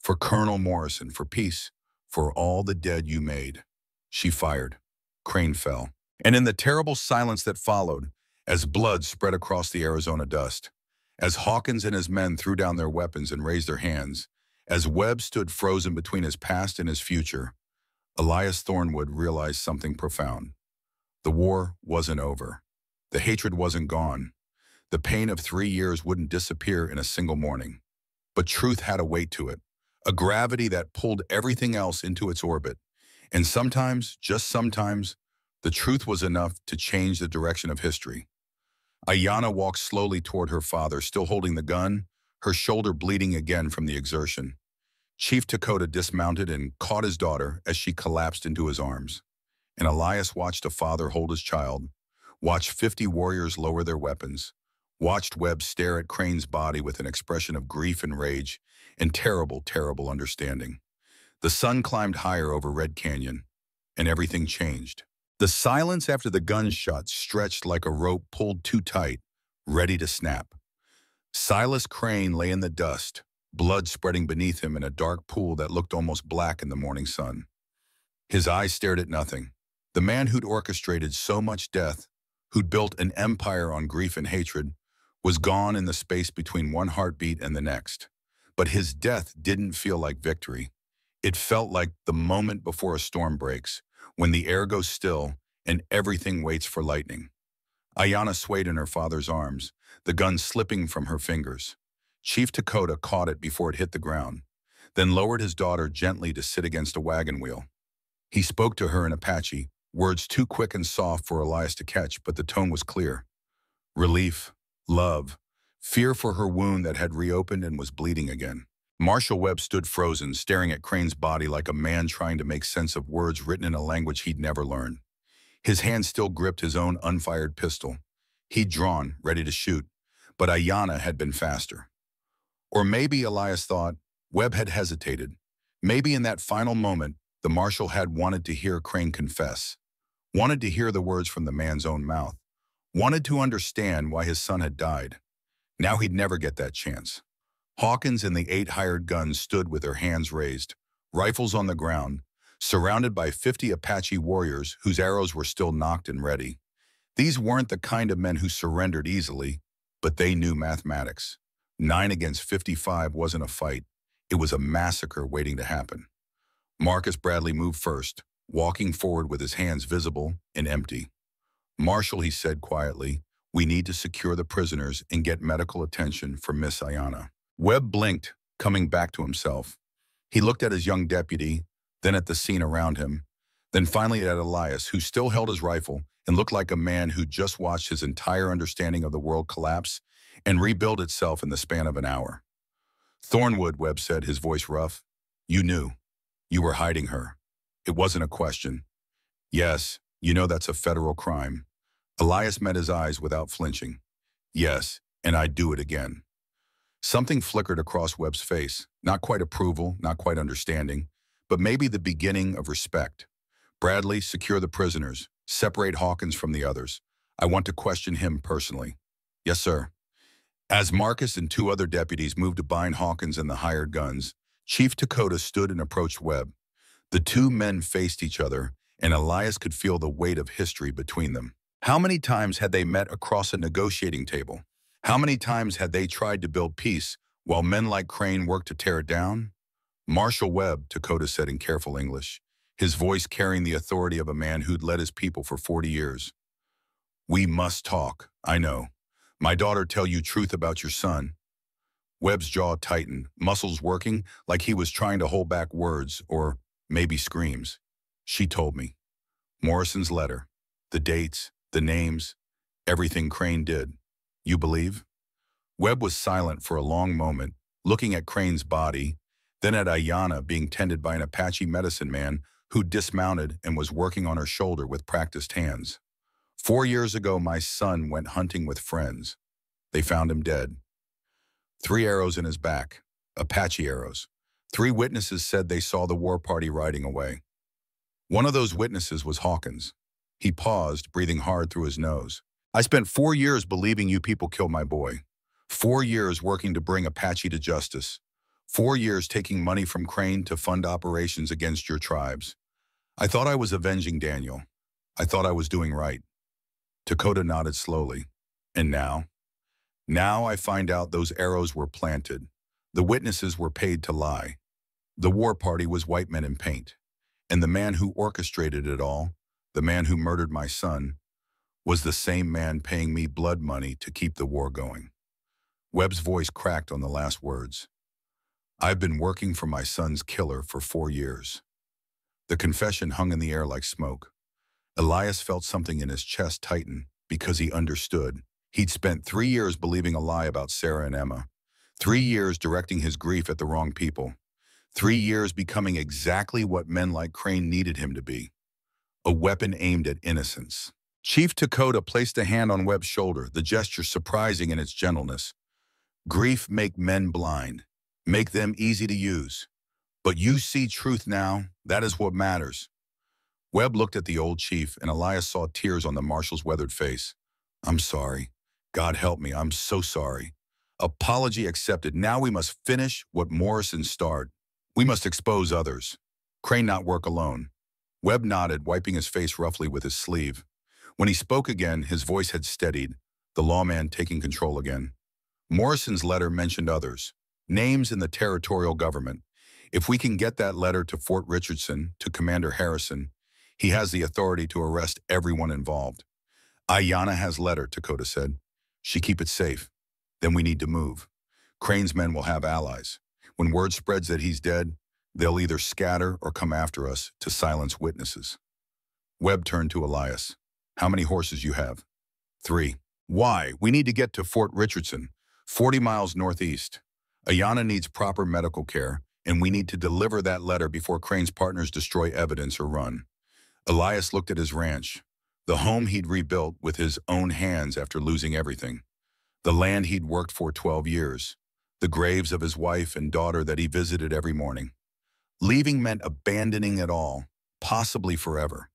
For Colonel Morrison, for peace, for all the dead you made. She fired. Crane fell. And in the terrible silence that followed, as blood spread across the Arizona dust, as Hawkins and his men threw down their weapons and raised their hands, as Webb stood frozen between his past and his future, Elias Thornwood realized something profound. The war wasn't over. The hatred wasn't gone. The pain of 3 years wouldn't disappear in a single morning. But truth had a weight to it, a gravity that pulled everything else into its orbit. And sometimes, just sometimes, the truth was enough to change the direction of history. Ayanna walked slowly toward her father, still holding the gun, her shoulder bleeding again from the exertion. Chief Dakota dismounted and caught his daughter as she collapsed into his arms. And Elias watched a father hold his child, watched 50 warriors lower their weapons, watched Webb stare at Crane's body with an expression of grief and rage and terrible, terrible understanding. The sun climbed higher over Red Canyon, and everything changed. The silence after the gunshot stretched like a rope pulled too tight, ready to snap. Silas Crane lay in the dust, blood spreading beneath him in a dark pool that looked almost black in the morning sun. His eyes stared at nothing. The man who'd orchestrated so much death, who'd built an empire on grief and hatred, was gone in the space between one heartbeat and the next. But his death didn't feel like victory. It felt like the moment before a storm breaks, when the air goes still and everything waits for lightning. Ayanna swayed in her father's arms, the gun slipping from her fingers. Chief Dakota caught it before it hit the ground, then lowered his daughter gently to sit against a wagon wheel. He spoke to her in Apache, words too quick and soft for Elias to catch, but the tone was clear. Relief, love, fear for her wound that had reopened and was bleeding again. Marshal Webb stood frozen, staring at Crane's body like a man trying to make sense of words written in a language he'd never learned. His hand still gripped his own unfired pistol. He'd drawn, ready to shoot, but Ayanna had been faster. Or maybe, Elias thought, Webb had hesitated. Maybe in that final moment, the marshal had wanted to hear Crane confess, wanted to hear the words from the man's own mouth, wanted to understand why his son had died. Now he'd never get that chance. Hawkins and the 8 hired guns stood with their hands raised, rifles on the ground, surrounded by 50 Apache warriors whose arrows were still nocked and ready. These weren't the kind of men who surrendered easily, but they knew mathematics. 9 against 55 wasn't a fight. It was a massacre waiting to happen. Marcus Bradley moved first, walking forward with his hands visible and empty. "Marshal," he said quietly, "we need to secure the prisoners and get medical attention for Miss Ayanna." Webb blinked, coming back to himself. He looked at his young deputy, then at the scene around him, then finally at Elias, who still held his rifle and looked like a man who just watched his entire understanding of the world collapse and rebuild itself in the span of an hour. "Thornwood," Webb said, his voice rough. "You knew. You were hiding her. It wasn't a question." "Yes, you know that's a federal crime." Elias met his eyes without flinching. "Yes, and I'd do it again." Something flickered across Webb's face, not quite approval, not quite understanding, but maybe the beginning of respect. "Bradley, secure the prisoners. Separate Hawkins from the others. I want to question him personally." "Yes, sir." As Marcus and 2 other deputies moved to bind Hawkins and the hired guns, Chief Dakota stood and approached Webb. The 2 men faced each other, and Elias could feel the weight of history between them. How many times had they met across a negotiating table? How many times had they tried to build peace while men like Crane worked to tear it down? "Marshal Webb," Dakota said in careful English, his voice carrying the authority of a man who'd led his people for 40 years. "We must talk, I know. My daughter tell you truth about your son." Webb's jaw tightened, muscles working like he was trying to hold back words, or maybe screams. "She told me. Morrison's letter, the dates, the names, everything Crane did. You believe?" Webb was silent for a long moment, looking at Crane's body, then at Ayanna being tended by an Apache medicine man who dismounted and was working on her shoulder with practiced hands. "4 years ago, my son went hunting with friends. They found him dead. 3 arrows in his back, Apache arrows. 3 witnesses said they saw the war party riding away. One of those witnesses was Hawkins." He paused, breathing hard through his nose. "I spent 4 years believing you people killed my boy. 4 years working to bring Apache to justice. 4 years taking money from Crane to fund operations against your tribes. I thought I was avenging Daniel. I thought I was doing right." Dakota nodded slowly. "And now?" "Now I find out those arrows were planted. The witnesses were paid to lie. The war party was white men in paint. And the man who orchestrated it all, the man who murdered my son, was the same man paying me blood money to keep the war going." Webb's voice cracked on the last words. "I've been working for my son's killer for 4 years." The confession hung in the air like smoke. Elias felt something in his chest tighten because he understood. He'd spent 3 years believing a lie about Sarah and Emma. 3 years directing his grief at the wrong people. 3 years becoming exactly what men like Crane needed him to be. A weapon aimed at innocence. Chief Dakota placed a hand on Webb's shoulder, the gesture surprising in its gentleness. "Grief make men blind, make them easy to use. But you see truth now, that is what matters." Webb looked at the old chief, and Elias saw tears on the marshal's weathered face. "I'm sorry. God help me, I'm so sorry. Apology accepted. Now we must finish what Morrison started. We must expose others. Crane not work alone." Webb nodded, wiping his face roughly with his sleeve. When he spoke again, his voice had steadied, the lawman taking control again. "Morrison's letter mentioned others, names in the territorial government. If we can get that letter to Fort Richardson, to Commander Harrison, he has the authority to arrest everyone involved. Ayanna has letter, Dakota said. She keep it safe. Then we need to move. Crane's men will have allies. When word spreads that he's dead, they'll either scatter or come after us to silence witnesses. Webb turned to Elias. How many horses you have? 3. Why? We need to get to Fort Richardson, 40 miles northeast. Ayanna needs proper medical care, and we need to deliver that letter before Crane's partners destroy evidence or run. Elias looked at his ranch, the home he'd rebuilt with his own hands after losing everything, the land he'd worked for 12 years, the graves of his wife and daughter that he visited every morning. Leaving meant abandoning it all, possibly forever.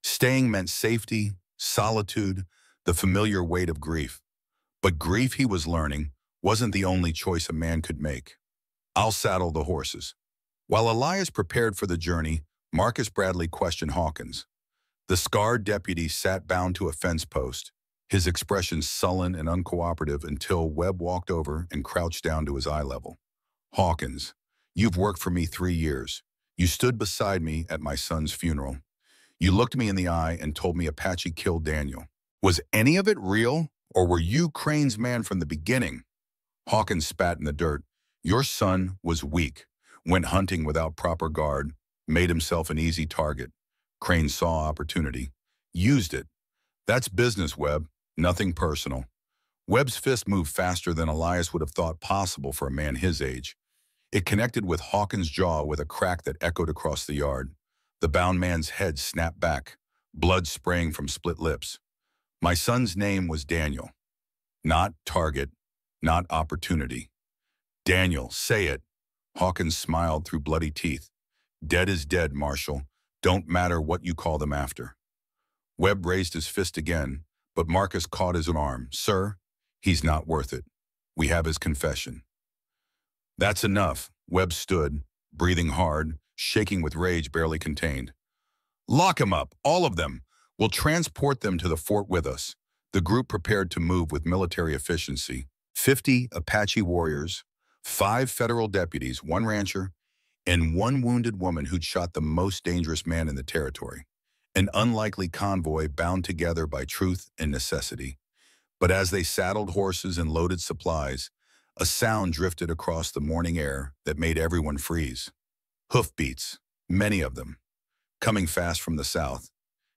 Staying meant safety, solitude, the familiar weight of grief. But grief, he was learning, wasn't the only choice a man could make. I'll saddle the horses. While Elias prepared for the journey, Marcus Bradley questioned Hawkins. The scarred deputy sat bound to a fence post, his expression sullen and uncooperative until Webb walked over and crouched down to his eye level. Hawkins, you've worked for me 3 years. You stood beside me at my son's funeral. You looked me in the eye and told me Apache killed Daniel. Was any of it real, or were you Crane's man from the beginning? Hawkins spat in the dirt. Your son was weak, went hunting without proper guard, made himself an easy target. Crane saw opportunity, used it. That's business, Webb, nothing personal. Webb's fist moved faster than Elias would have thought possible for a man his age. It connected with Hawkins' jaw with a crack that echoed across the yard. The bound man's head snapped back, blood spraying from split lips. My son's name was Daniel. Not target, not opportunity. Daniel, say it. Hawkins smiled through bloody teeth. Dead is dead, Marshal. Don't matter what you call them after. Webb raised his fist again, but Marcus caught his arm. Sir, he's not worth it. We have his confession. That's enough. Webb stood, breathing hard, shaking with rage barely contained. Lock him up, all of them. We'll transport them to the fort with us. The group prepared to move with military efficiency. 50 Apache warriors, 5 federal deputies, 1 rancher, and 1 wounded woman who'd shot the most dangerous man in the territory. An unlikely convoy bound together by truth and necessity. But as they saddled horses and loaded supplies, a sound drifted across the morning air that made everyone freeze. Hoofbeats, many of them, coming fast from the south.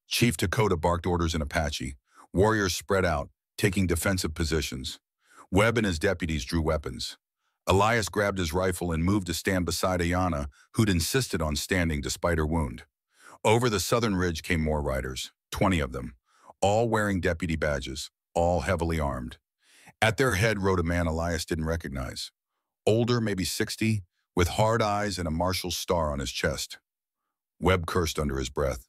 Chief Dakota barked orders in Apache. Warriors spread out, taking defensive positions. Webb and his deputies drew weapons. Elias grabbed his rifle and moved to stand beside Ayanna, who'd insisted on standing despite her wound. Over the southern ridge came more riders, 20 of them, all wearing deputy badges, all heavily armed. At their head rode a man Elias didn't recognize. Older, maybe 60, with hard eyes and a marshal's star on his chest. Webb cursed under his breath.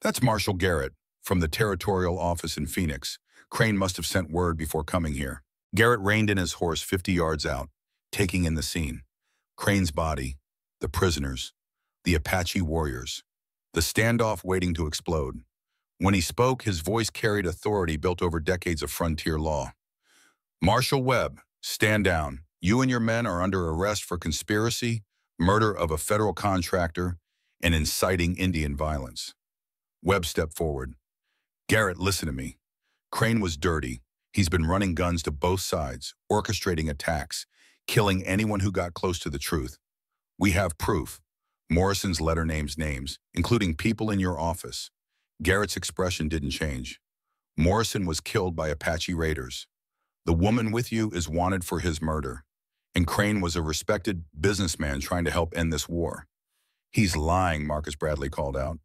That's Marshal Garrett, from the territorial office in Phoenix. Crane must have sent word before coming here. Garrett reined in his horse 50 yards out, taking in the scene. Crane's body, the prisoners, the Apache warriors, the standoff waiting to explode. When he spoke, his voice carried authority built over decades of frontier law. Marshal Webb, stand down. You and your men are under arrest for conspiracy, murder of a federal contractor, and inciting Indian violence. Webb stepped forward. Garrett, listen to me. Crane was dirty. He's been running guns to both sides, orchestrating attacks, killing anyone who got close to the truth. We have proof. Morrison's letter names names, including people in your office. Garrett's expression didn't change. Morrison was killed by Apache raiders. The woman with you is wanted for his murder. And Crane was a respected businessman trying to help end this war. He's lying, Marcus Bradley called out.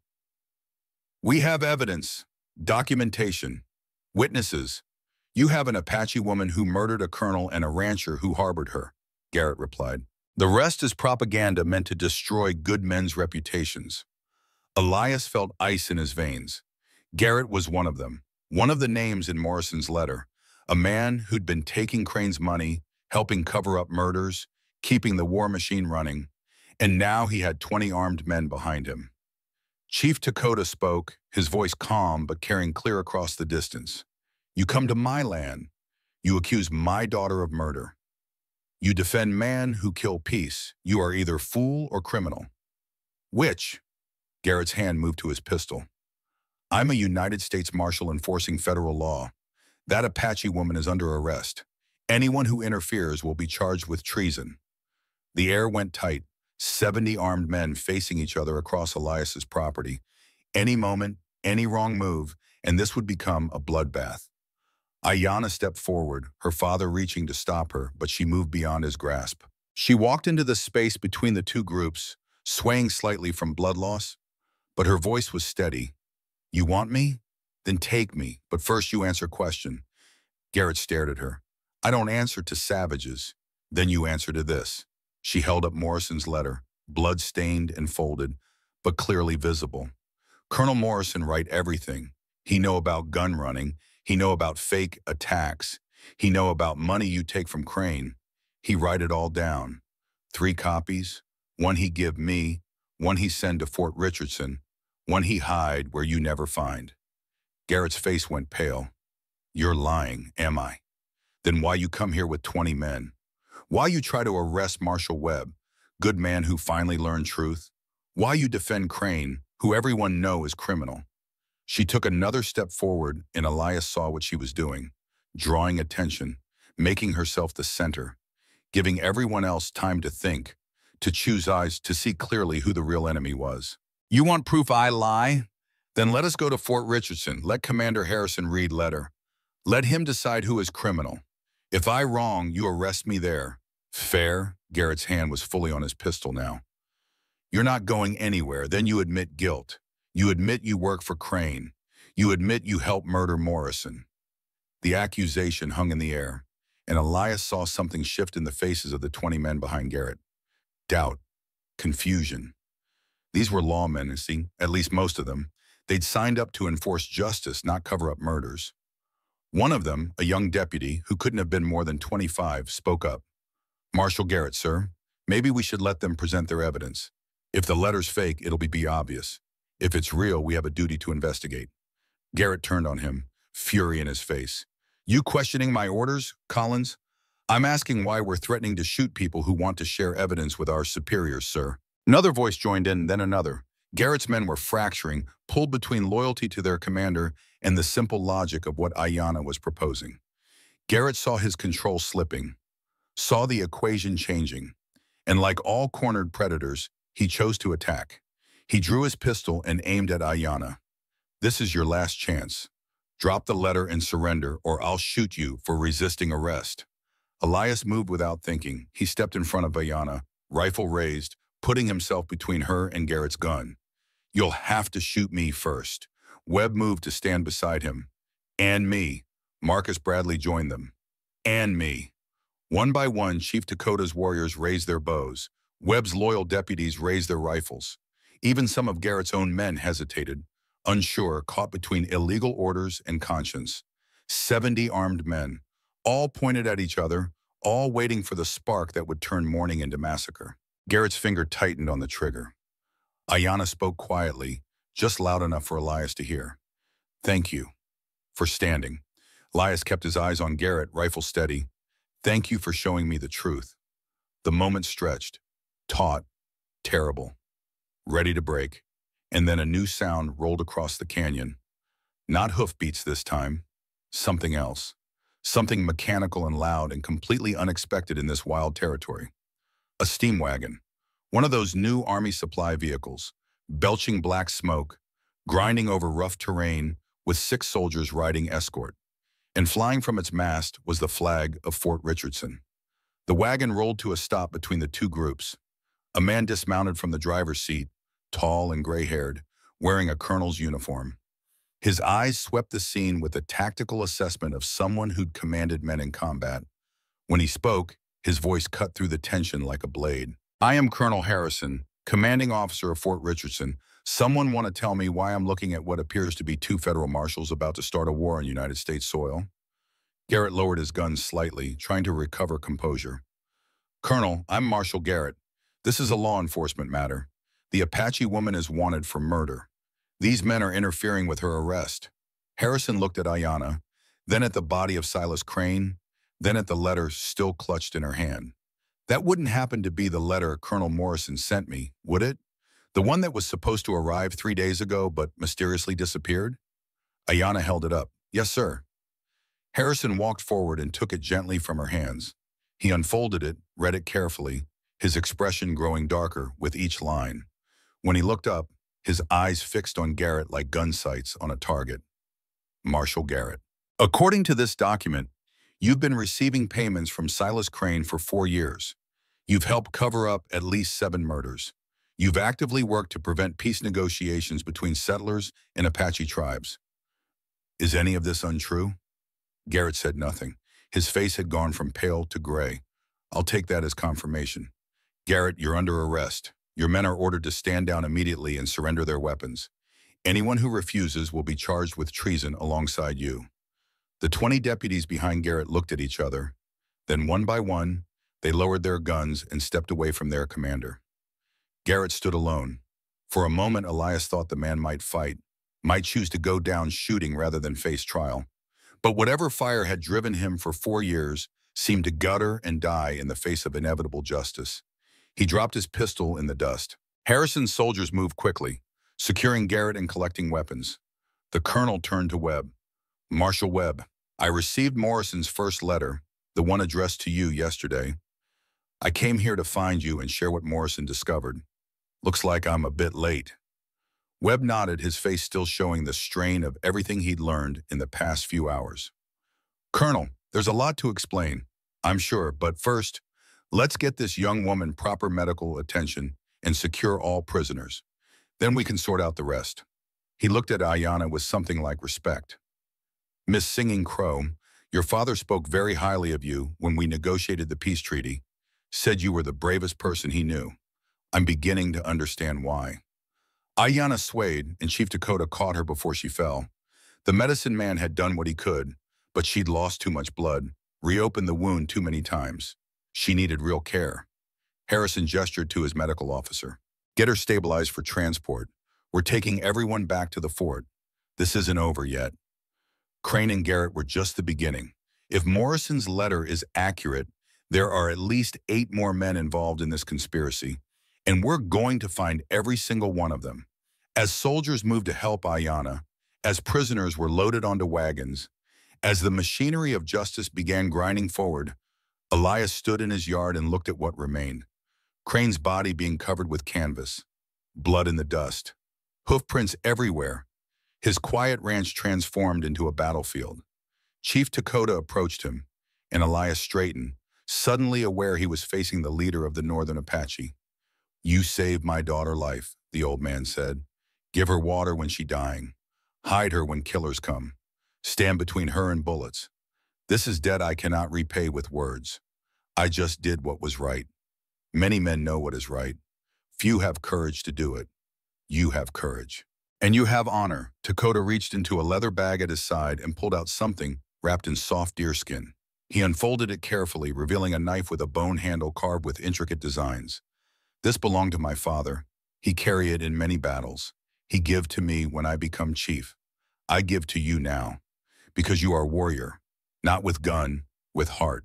We have evidence, documentation, witnesses. You have an Apache woman who murdered a colonel and a rancher who harbored her, Garrett replied. The rest is propaganda meant to destroy good men's reputations. Elias felt ice in his veins. Garrett was one of them, one of the names in Morrison's letter, a man who'd been taking Crane's money, helping cover up murders, keeping the war machine running, and now he had 20 armed men behind him. Chief Dakota spoke, his voice calm but carrying clear across the distance. You come to my land. You accuse my daughter of murder. You defend man who kill peace. You are either fool or criminal. Which? Garrett's hand moved to his pistol. I'm a United States Marshal enforcing federal law. That Apache woman is under arrest. Anyone who interferes will be charged with treason. The air went tight, 70 armed men facing each other across Elias's property. Any moment, any wrong move, and this would become a bloodbath. Ayanna stepped forward, her father reaching to stop her, but she moved beyond his grasp. She walked into the space between the two groups, swaying slightly from blood loss, but her voice was steady. You want me? Then take me, but first you answer question. Garrett stared at her. I don't answer to savages. Then you answer to this. She held up Morrison's letter, blood-stained and folded, but clearly visible. Colonel Morrison write everything. He know about gun running. He know about fake attacks. He know about money you take from Crane. He write it all down. 3 copies. One he give me. One he send to Fort Richardson. One he hide where you never find. Garrett's face went pale. You're lying, am I? Then why you come here with 20 men? Why you try to arrest Marshal Webb, good man who finally learned truth? Why you defend Crane, who everyone know is criminal? She took another step forward and Elias saw what she was doing, drawing attention, making herself the center, giving everyone else time to think, to choose eyes to see clearly who the real enemy was. You want proof I lie? Then let us go to Fort Richardson. Let Commander Harrison read letter. Let him decide who is criminal. If I wrong, you arrest me there. Fair? Garrett's hand was fully on his pistol now. You're not going anywhere. Then you admit guilt. You admit you work for Crane. You admit you helped murder Morrison. The accusation hung in the air, and Elias saw something shift in the faces of the 20 men behind Garrett. Doubt. Confusion. These were lawmen, you see, at least most of them. They'd signed up to enforce justice, not cover up murders. One of them, a young deputy who couldn't have been more than 25, spoke up. Marshal Garrett, sir, maybe we should let them present their evidence. If the letter's fake, it'll be obvious. If it's real, we have a duty to investigate. Garrett turned on him, fury in his face. You questioning my orders, Collins? I'm asking why we're threatening to shoot people who want to share evidence with our superiors, sir. Another voice joined in, then another. Garrett's men were fracturing, pulled between loyalty to their commander and the simple logic of what Ayanna was proposing. Garrett saw his control slipping, saw the equation changing, and like all cornered predators, he chose to attack. He drew his pistol and aimed at Ayanna. This is your last chance. Drop the letter and surrender, or I'll shoot you for resisting arrest. Elias moved without thinking. He stepped in front of Ayanna, rifle raised, putting himself between her and Garrett's gun. You'll have to shoot me first. Webb moved to stand beside him. And me. Marcus Bradley joined them. And me. One by one, Chief Dakota's warriors raised their bows. Webb's loyal deputies raised their rifles. Even some of Garrett's own men hesitated, unsure, caught between illegal orders and conscience. 70 armed men, all pointed at each other, all waiting for the spark that would turn mourning into massacre. Garrett's finger tightened on the trigger. Ayanna spoke quietly, just loud enough for Elias to hear. Thank you for standing. Elias kept his eyes on Garrett, rifle steady. Thank you for showing me the truth. The moment stretched, taut, terrible, ready to break, and then a new sound rolled across the canyon. Not hoofbeats this time, something else. Something mechanical and loud and completely unexpected in this wild territory. A steam wagon, one of those new Army supply vehicles, belching black smoke, grinding over rough terrain with 6 soldiers riding escort. And flying from its mast was the flag of Fort Richardson. The wagon rolled to a stop between the two groups. A man dismounted from the driver's seat, tall and gray-haired, wearing a colonel's uniform. His eyes swept the scene with a tactical assessment of someone who'd commanded men in combat. When he spoke, his voice cut through the tension like a blade. I am Colonel Harrison, commanding officer of Fort Richardson. Someone want to tell me why I'm looking at what appears to be 2 federal marshals about to start a war on United States soil? Garrett lowered his gun slightly, trying to recover composure. Colonel, I'm Marshal Garrett. This is a law enforcement matter. The Apache woman is wanted for murder. These men are interfering with her arrest. Harrison looked at Ayanna, then at the body of Silas Crane, then at the letter still clutched in her hand. That wouldn't happen to be the letter Colonel Morrison sent me, would it? The one that was supposed to arrive 3 days ago but mysteriously disappeared? Ayanna held it up. Yes, sir. Harrison walked forward and took it gently from her hands. He unfolded it, read it carefully, his expression growing darker with each line. When he looked up, his eyes fixed on Garrett like gun sights on a target. Marshal Garrett. According to this document, you've been receiving payments from Silas Crane for 4 years. You've helped cover up at least 7 murders. You've actively worked to prevent peace negotiations between settlers and Apache tribes. Is any of this untrue? Garrett said nothing. His face had gone from pale to gray. I'll take that as confirmation. Garrett, you're under arrest. Your men are ordered to stand down immediately and surrender their weapons. Anyone who refuses will be charged with treason alongside you. The 20 deputies behind Garrett looked at each other. Then one by one, they lowered their guns and stepped away from their commander. Garrett stood alone. For a moment, Elias thought the man might fight, might choose to go down shooting rather than face trial. But whatever fire had driven him for 4 years seemed to gutter and die in the face of inevitable justice. He dropped his pistol in the dust. Harrison's soldiers moved quickly, securing Garrett and collecting weapons. The colonel turned to Webb. Marshal Webb, I received Morrison's first letter, the one addressed to you yesterday. I came here to find you and share what Morrison discovered. Looks like I'm a bit late. Webb nodded, his face still showing the strain of everything he'd learned in the past few hours. Colonel, there's a lot to explain, I'm sure, but first, let's get this young woman proper medical attention and secure all prisoners. Then we can sort out the rest. He looked at Ayanna with something like respect. Miss Singing Crow, your father spoke very highly of you when we negotiated the peace treaty, said you were the bravest person he knew. I'm beginning to understand why. Ayanna swayed, and Chief Dakota caught her before she fell. The medicine man had done what he could, but she'd lost too much blood, reopened the wound too many times. She needed real care. Harrison gestured to his medical officer. Get her stabilized for transport. We're taking everyone back to the fort. This isn't over yet. Crane and Garrett were just the beginning. If Morrison's letter is accurate, there are at least 8 more men involved in this conspiracy, and we're going to find every single one of them. As soldiers moved to help Ayanna, as prisoners were loaded onto wagons, as the machinery of justice began grinding forward, Elias stood in his yard and looked at what remained. Crane's body being covered with canvas, blood in the dust, hoofprints everywhere. His quiet ranch transformed into a battlefield. Chief Dakota approached him, and Elias straightened, suddenly aware he was facing the leader of the Northern Apache. You saved my daughter's life, the old man said. Give her water when she's dying. Hide her when killers come. Stand between her and bullets. This is debt I cannot repay with words. I just did what was right. Many men know what is right. Few have courage to do it. You have courage. And you have honor. Dakota reached into a leather bag at his side and pulled out something wrapped in soft deerskin. He unfolded it carefully, revealing a knife with a bone handle carved with intricate designs. This belonged to my father. He carried it in many battles. He give to me when I become chief. I give to you now, because you are a warrior, not with gun, with heart.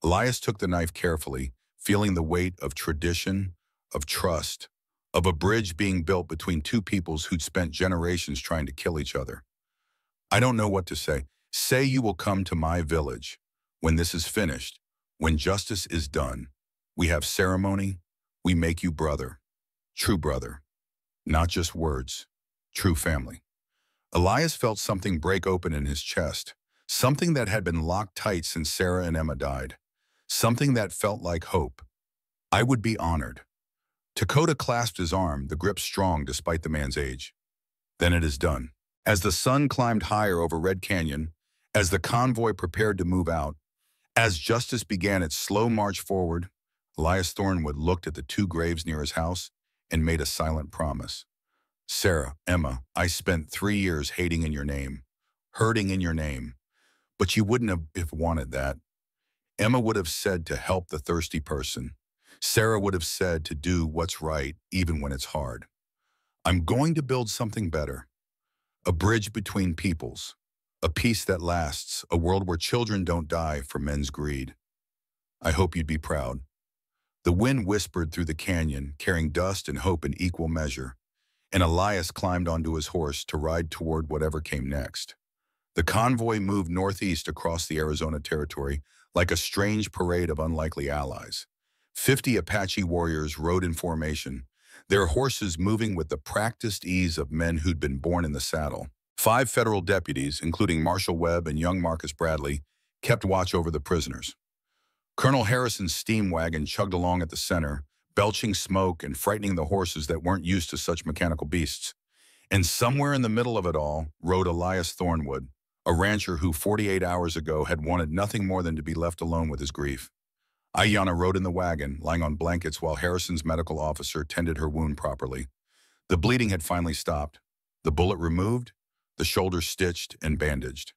Elias took the knife carefully, feeling the weight of tradition, of trust, of a bridge being built between 2 peoples who'd spent generations trying to kill each other. I don't know what to say. Say you will come to my village. When this is finished, when justice is done, we have ceremony, we make you brother, true brother, not just words, true family. Elias felt something break open in his chest, something that had been locked tight since Sarah and Emma died, something that felt like hope. I would be honored. Dakota clasped his arm, the grip strong despite the man's age. Then it is done. As the sun climbed higher over Red Canyon, as the convoy prepared to move out, as justice began its slow march forward, Elias Thornwood looked at the 2 graves near his house and made a silent promise. Sarah, Emma, I spent 3 years hating in your name, hurting in your name, but you wouldn't have wanted that. Emma would have said to help the thirsty person. Sarah would have said to do what's right even when it's hard. I'm going to build something better. A bridge between peoples. A peace that lasts. A world where children don't die for men's greed. I hope you'd be proud. The wind whispered through the canyon, carrying dust and hope in equal measure, and Elias climbed onto his horse to ride toward whatever came next. The convoy moved northeast across the Arizona territory like a strange parade of unlikely allies. 50 Apache warriors rode in formation, their horses moving with the practiced ease of men who'd been born in the saddle. 5 federal deputies, including Marshal Webb and young Marcus Bradley, kept watch over the prisoners. Colonel Harrison's steam wagon chugged along at the center, belching smoke and frightening the horses that weren't used to such mechanical beasts. And somewhere in the middle of it all rode Elias Thornwood, a rancher who 48 hours ago had wanted nothing more than to be left alone with his grief. Ayanna rode in the wagon, lying on blankets while Harrison's medical officer tended her wound properly. The bleeding had finally stopped, the bullet removed, the shoulder stitched and bandaged.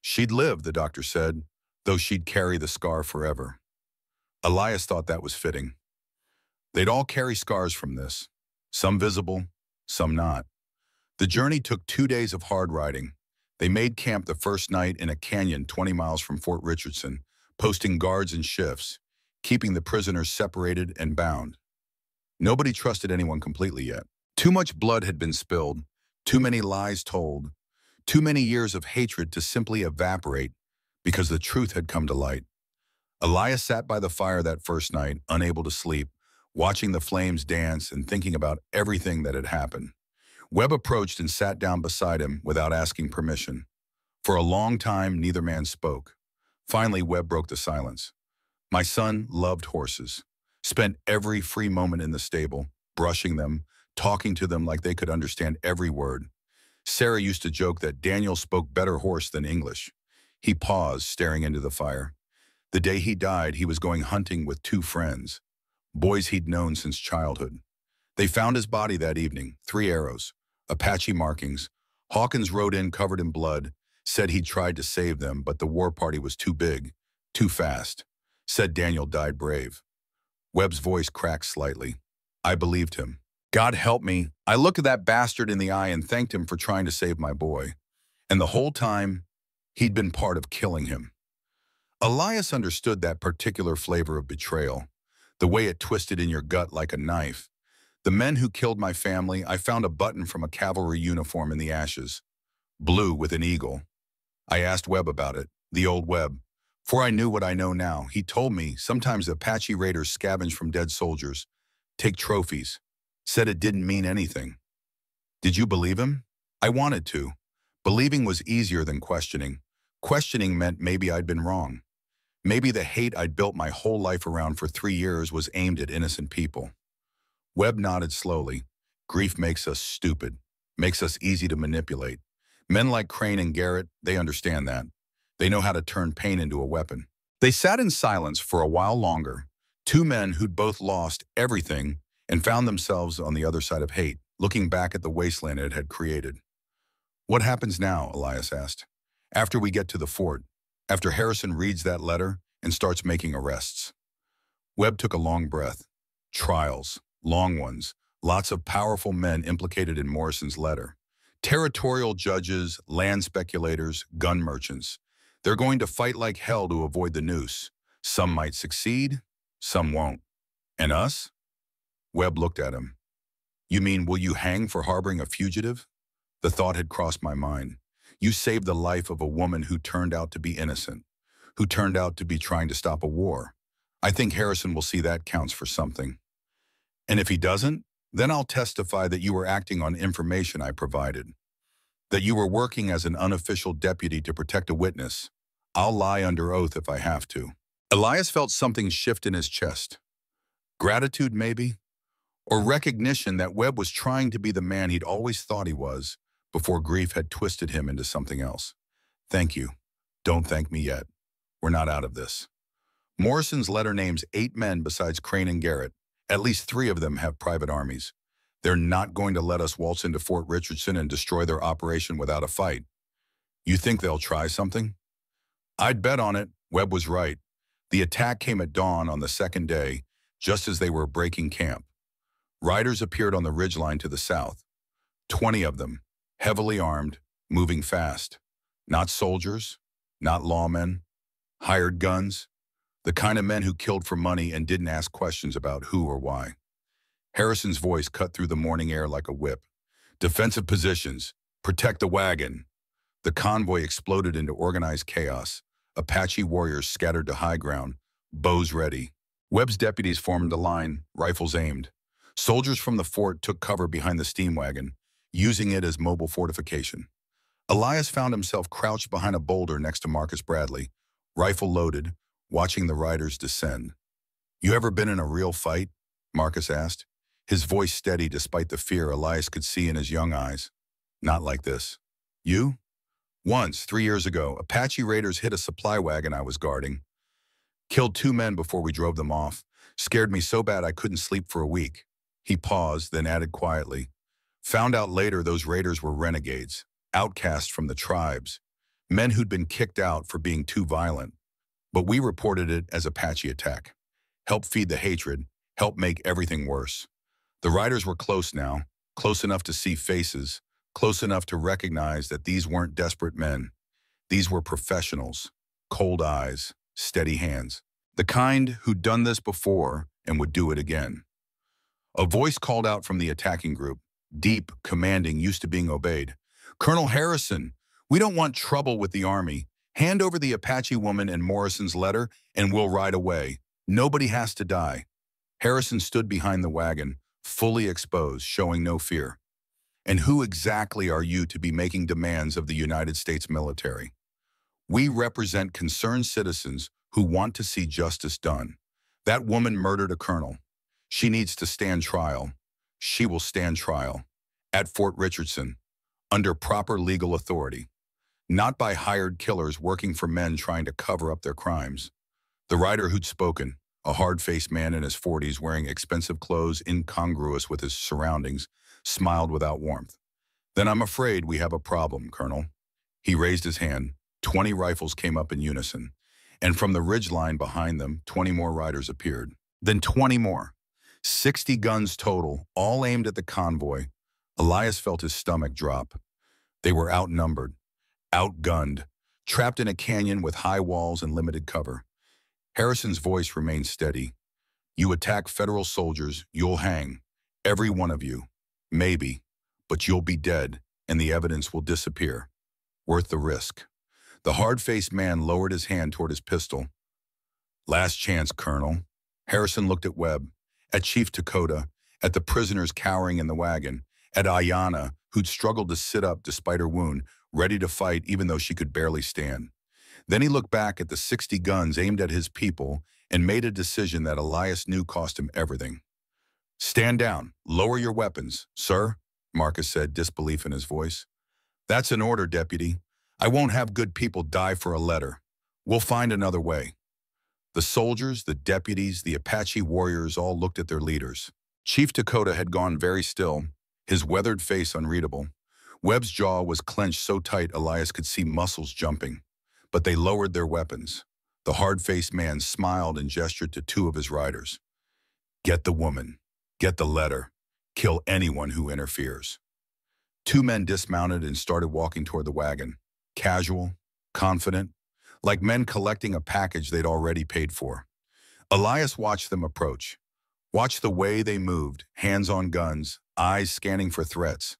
She'd live, the doctor said, though she'd carry the scar forever. Elias thought that was fitting. They'd all carry scars from this, some visible, some not. The journey took 2 days of hard riding. They made camp the first night in a canyon 20 miles from Fort Richardson, posting guards and shifts, keeping the prisoners separated and bound. Nobody trusted anyone completely yet. Too much blood had been spilled, too many lies told, too many years of hatred to simply evaporate because the truth had come to light. Elias sat by the fire that first night, unable to sleep, watching the flames dance and thinking about everything that had happened. Webb approached and sat down beside him without asking permission. For a long time, neither man spoke. Finally, Webb broke the silence. My son loved horses, spent every free moment in the stable, brushing them, talking to them like they could understand every word. Sarah used to joke that Daniel spoke better horse than English. He paused, staring into the fire. The day he died, he was going hunting with 2 friends, boys he'd known since childhood. They found his body that evening, 3 arrows, Apache markings. Hawkins rode in covered in blood, said he'd tried to save them, but the war party was too big, too fast. Said Daniel died brave. Webb's voice cracked slightly. I believed him. God help me. I looked at that bastard in the eye and thanked him for trying to save my boy. And the whole time, he'd been part of killing him. Elias understood that particular flavor of betrayal, the way it twisted in your gut like a knife. The men who killed my family, I found a button from a cavalry uniform in the ashes, blue with an eagle. I asked Webb about it, the old Webb. Before I knew what I know now, he told me sometimes Apache raiders scavenged from dead soldiers, take trophies, said it didn't mean anything. Did you believe him? I wanted to. Believing was easier than questioning. Questioning meant maybe I'd been wrong. Maybe the hate I'd built my whole life around for 3 years was aimed at innocent people. Webb nodded slowly. Grief makes us stupid, makes us easy to manipulate. Men like Crane and Garrett, they understand that. They know how to turn pain into a weapon. They sat in silence for a while longer, 2 men who'd both lost everything and found themselves on the other side of hate, looking back at the wasteland it had created. What happens now, Elias asked, after we get to the fort, after Harrison reads that letter and starts making arrests? Webb took a long breath. Trials, long ones, lots of powerful men implicated in Morrison's letter. Territorial judges, land speculators, gun merchants. They're going to fight like hell to avoid the noose. Some might succeed, some won't. And us? Webb looked at him. You mean, will you hang for harboring a fugitive? The thought had crossed my mind. You saved the life of a woman who turned out to be innocent, who turned out to be trying to stop a war. I think Harrison will see that counts for something. And if he doesn't, then I'll testify that you were acting on information I provided, that you were working as an unofficial deputy to protect a witness. I'll lie under oath if I have to. Elias felt something shift in his chest. Gratitude, maybe? Or recognition that Webb was trying to be the man he'd always thought he was before grief had twisted him into something else. Thank you. Don't thank me yet. We're not out of this. Morrison's letter names 8 men besides Crane and Garrett. At least 3 of them have private armies. They're not going to let us waltz into Fort Richardson and destroy their operation without a fight. You think they'll try something? I'd bet on it. Webb was right. The attack came at dawn on the 2nd day, just as they were breaking camp. Riders appeared on the ridgeline to the south. 20 of them, heavily armed, moving fast. Not soldiers, not lawmen, hired guns. The kind of men who killed for money and didn't ask questions about who or why. Harrison's voice cut through the morning air like a whip. Defensive positions. Protect the wagon. The convoy exploded into organized chaos. Apache warriors scattered to high ground, bows ready. Webb's deputies formed a line, rifles aimed. Soldiers from the fort took cover behind the steam wagon, using it as mobile fortification. Elias found himself crouched behind a boulder next to Marcus Bradley, rifle loaded, watching the riders descend. "You ever been in a real fight?" Marcus asked, his voice steady despite the fear Elias could see in his young eyes. "Not like this." "You?" "Once, 3 years ago, Apache raiders hit a supply wagon I was guarding. Killed 2 men before we drove them off. Scared me so bad I couldn't sleep for a week." He paused, then added quietly, "Found out later those raiders were renegades, outcasts from the tribes, men who'd been kicked out for being too violent. But we reported it as Apache attack. Help feed the hatred, help make everything worse. The riders were close now, close enough to see faces, close enough to recognize that these weren't desperate men. These were professionals, cold eyes, steady hands. The kind who'd done this before and would do it again." A voice called out from the attacking group, deep, commanding, used to being obeyed. "Colonel Harrison, we don't want trouble with the army. Hand over the Apache woman and Morrison's letter, and we'll ride away. Nobody has to die." Harrison stood behind the wagon, fully exposed, showing no fear. "And who exactly are you to be making demands of the United States military? We represent concerned citizens who want to see justice done. That woman murdered a colonel. She needs to stand trial. She will stand trial. At Fort Richardson, under proper legal authority. Not by hired killers working for men trying to cover up their crimes." The rider who'd spoken, a hard-faced man in his 40s wearing expensive clothes incongruous with his surroundings, smiled without warmth. "Then I'm afraid we have a problem, Colonel." He raised his hand. 20 rifles came up in unison, and from the ridgeline behind them, 20 more riders appeared. Then 20 more. 60 guns total, all aimed at the convoy. Elias felt his stomach drop. They were outnumbered, outgunned, trapped in a canyon with high walls and limited cover. Harrison's voice remained steady. "You attack federal soldiers, you'll hang. Every one of you. Maybe. But you'll be dead, and the evidence will disappear. Worth the risk." The hard-faced man lowered his hand toward his pistol. "Last chance, Colonel." Harrison looked at Webb, at Chief Dakota, at the prisoners cowering in the wagon, at Ayanna, who'd struggled to sit up despite her wound, ready to fight even though she could barely stand. Then he looked back at the 60 guns aimed at his people and made a decision that Elias knew cost him everything. "Stand down. Lower your weapons, sir," Marcus said, disbelief in his voice. "That's an order, Deputy. I won't have good people die for a letter. We'll find another way." The soldiers, the deputies, the Apache warriors all looked at their leaders. Chief Dakota had gone very still, his weathered face unreadable. Webb's jaw was clenched so tight Elias could see muscles jumping. But they lowered their weapons. The hard-faced man smiled and gestured to 2 of his riders. "Get the woman. Get the letter. Kill anyone who interferes." 2 men dismounted and started walking toward the wagon. Casual, confident, like men collecting a package they'd already paid for. Elias watched them approach. Watched the way they moved, hands on guns, eyes scanning for threats.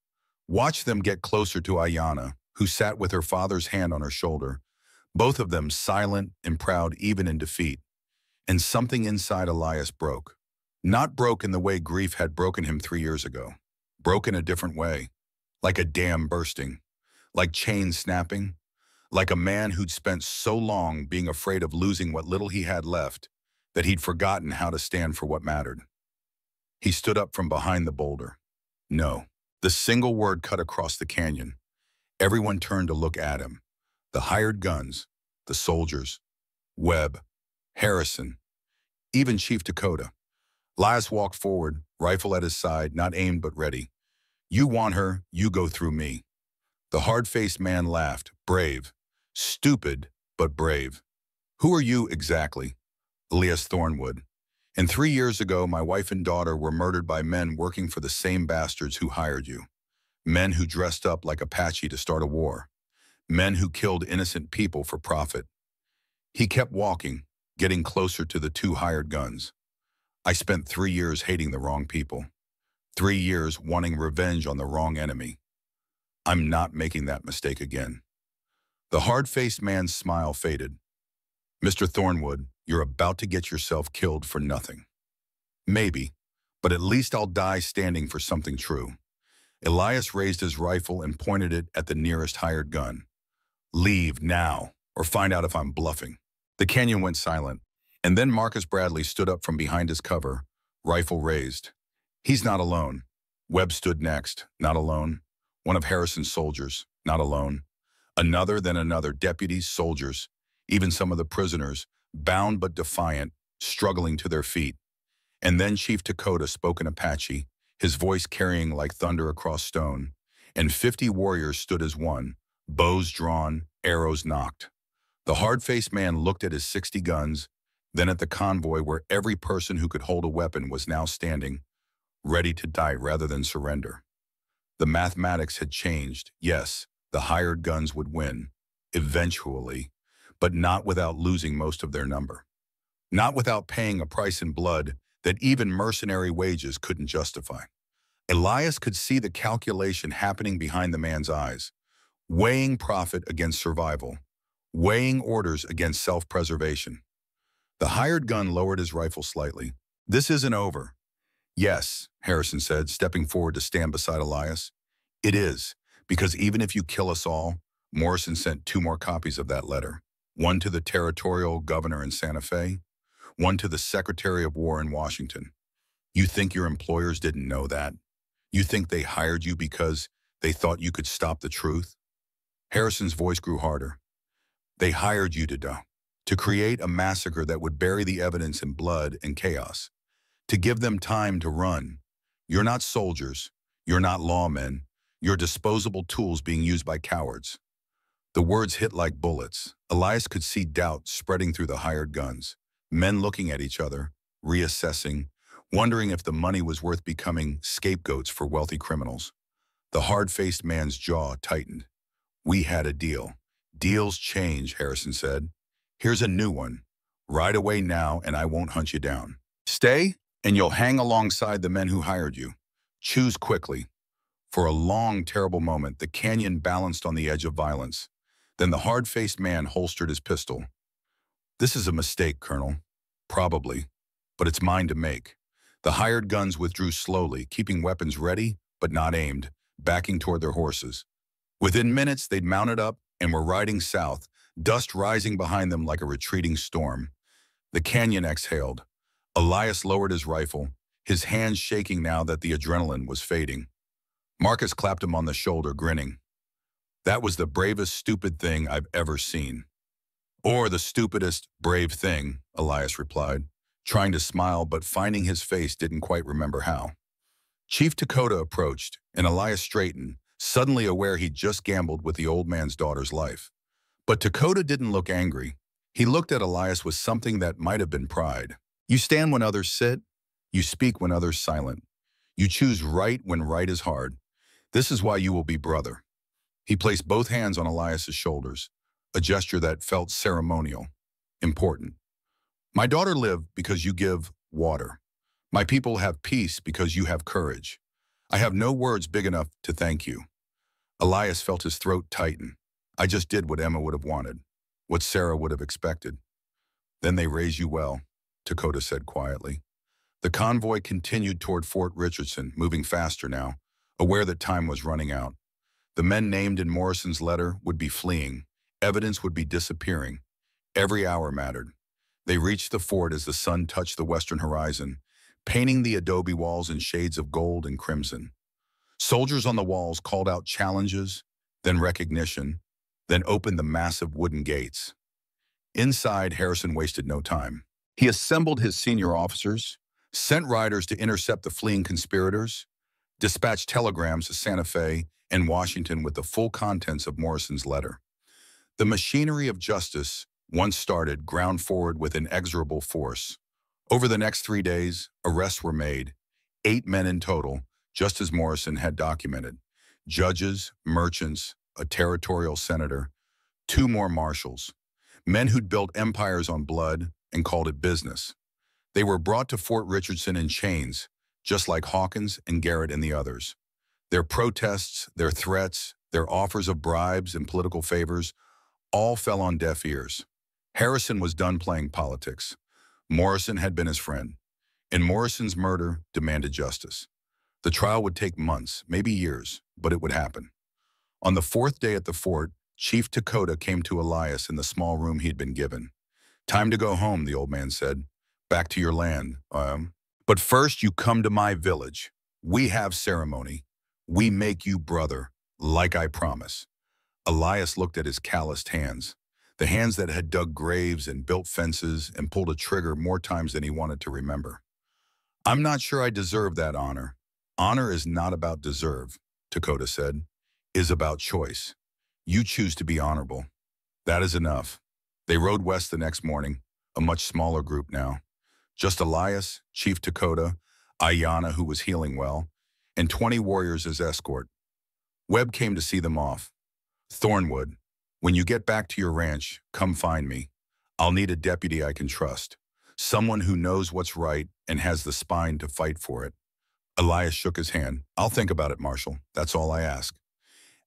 Watched them get closer to Ayanna, who sat with her father's hand on her shoulder, both of them silent and proud even in defeat. And something inside Elias broke. Not broke in the way grief had broken him 3 years ago. Broke in a different way. Like a dam bursting. Like chains snapping. Like a man who'd spent so long being afraid of losing what little he had left that he'd forgotten how to stand for what mattered. He stood up from behind the boulder. No. The single word cut across the canyon. Everyone turned to look at him. The hired guns, the soldiers, Webb, Harrison, even Chief Dakota. Elias walked forward, rifle at his side, not aimed but ready. "You want her, you go through me." The hard-faced man laughed, brave. Stupid, but brave. "Who are you exactly?" "Elias Thornwood. And 3 years ago, my wife and daughter were murdered by men working for the same bastards who hired you. Men who dressed up like Apache to start a war. Men who killed innocent people for profit." He kept walking, getting closer to the two hired guns. I spent 3 years hating the wrong people. 3 years wanting revenge on the wrong enemy. I'm not making that mistake again. The hard-faced man's smile faded. Mr. Thornwood, you're about to get yourself killed for nothing. Maybe, but at least I'll die standing for something true. Elias raised his rifle and pointed it at the nearest hired gun. Leave now, or find out if I'm bluffing. The canyon went silent, and then Marcus Bradley stood up from behind his cover, rifle raised. He's not alone. Webb stood next, not alone. One of Harrison's soldiers, not alone. Another, then another, deputies, soldiers, even some of the prisoners, bound but defiant, struggling to their feet. And then Chief Dakota spoke in Apache, his voice carrying like thunder across stone, and 50 warriors stood as one, bows drawn, arrows nocked. The hard-faced man looked at his 60 guns, then at the convoy where every person who could hold a weapon was now standing, ready to die rather than surrender. The mathematics had changed. Yes, the hired guns would win, eventually, but not without losing most of their number. Not without paying a price in blood that even mercenary wages couldn't justify. Elias could see the calculation happening behind the man's eyes, weighing profit against survival, weighing orders against self-preservation. The hired gun lowered his rifle slightly. This isn't over. Yes, Harrison said, stepping forward to stand beside Elias. It is, because even if you kill us all, Morrison sent 2 more copies of that letter. One to the territorial governor in Santa Fe, one to the Secretary of War in Washington. You think your employers didn't know that? You think they hired you because they thought you could stop the truth? Harrison's voice grew harder. They hired you to create a massacre that would bury the evidence in blood and chaos, to give them time to run. You're not soldiers. You're not lawmen. You're disposable tools being used by cowards. The words hit like bullets. Elias could see doubt spreading through the hired guns. Men looking at each other, reassessing, wondering if the money was worth becoming scapegoats for wealthy criminals. The hard-faced man's jaw tightened. We had a deal. Deals change, Harrison said. Here's a new one. Ride away now and I won't hunt you down. Stay and you'll hang alongside the men who hired you. Choose quickly. For a long, terrible moment, the canyon balanced on the edge of violence. Then the hard-faced man holstered his pistol. This is a mistake, Colonel. Probably, but it's mine to make. The hired guns withdrew slowly, keeping weapons ready, but not aimed, backing toward their horses. Within minutes, they'd mounted up and were riding south, dust rising behind them like a retreating storm. The canyon exhaled. Elias lowered his rifle, his hands shaking now that the adrenaline was fading. Marcus clapped him on the shoulder, grinning. That was the bravest stupid thing I've ever seen. Or the stupidest brave thing, Elias replied, trying to smile but finding his face didn't quite remember how. Chief Dakota approached, and Elias straightened, suddenly aware he'd just gambled with the old man's daughter's life. But Dakota didn't look angry. He looked at Elias with something that might have been pride. You stand when others sit. You speak when others silent. You choose right when right is hard. This is why you will be brother. He placed both hands on Elias's shoulders, a gesture that felt ceremonial, important. My daughter lived because you give water. My people have peace because you have courage. I have no words big enough to thank you. Elias felt his throat tighten. I just did what Emma would have wanted, what Sarah would have expected. Then they raise you well, Dakota said quietly. The convoy continued toward Fort Richardson, moving faster now, aware that time was running out. The men named in Morrison's letter would be fleeing. Evidence would be disappearing. Every hour mattered. They reached the fort as the sun touched the western horizon, painting the adobe walls in shades of gold and crimson. Soldiers on the walls called out challenges, then recognition, then opened the massive wooden gates. Inside, Harrison wasted no time. He assembled his senior officers, sent riders to intercept the fleeing conspirators, dispatched telegrams to Santa Fe and Washington with the full contents of Morrison's letter. The machinery of justice, once started, ground forward with inexorable force. Over the next 3 days, arrests were made, 8 men in total, just as Morrison had documented. Judges, merchants, a territorial senator, 2 more marshals. Men who'd built empires on blood, and called it business. They were brought to Fort Richardson in chains, just like Hawkins and Garrett and the others. Their protests, their threats, their offers of bribes and political favors all fell on deaf ears. Harrison was done playing politics. Morrison had been his friend, and Morrison's murder demanded justice. The trial would take months, maybe years, but it would happen. On the fourth day at the fort, Chief Dakota came to Elias in the small room he'd been given. "Time to go home," the old man said. "Back to your land. But first you come to my village. We have ceremony. We make you brother, like I promise." Elias looked at his calloused hands, the hands that had dug graves and built fences and pulled a trigger more times than he wanted to remember. "I'm not sure I deserve that honor." "Honor is not about deserve," Dakota said, "is about choice. You choose to be honorable. That is enough." They rode west the next morning, a much smaller group now. Just Elias, Chief Dakota, Ayanna, who was healing well, and 20 warriors as escort. Webb came to see them off. "Thornwood, when you get back to your ranch, come find me. I'll need a deputy I can trust, someone who knows what's right and has the spine to fight for it." Elias shook his hand. "I'll think about it, Marshal. That's all I ask."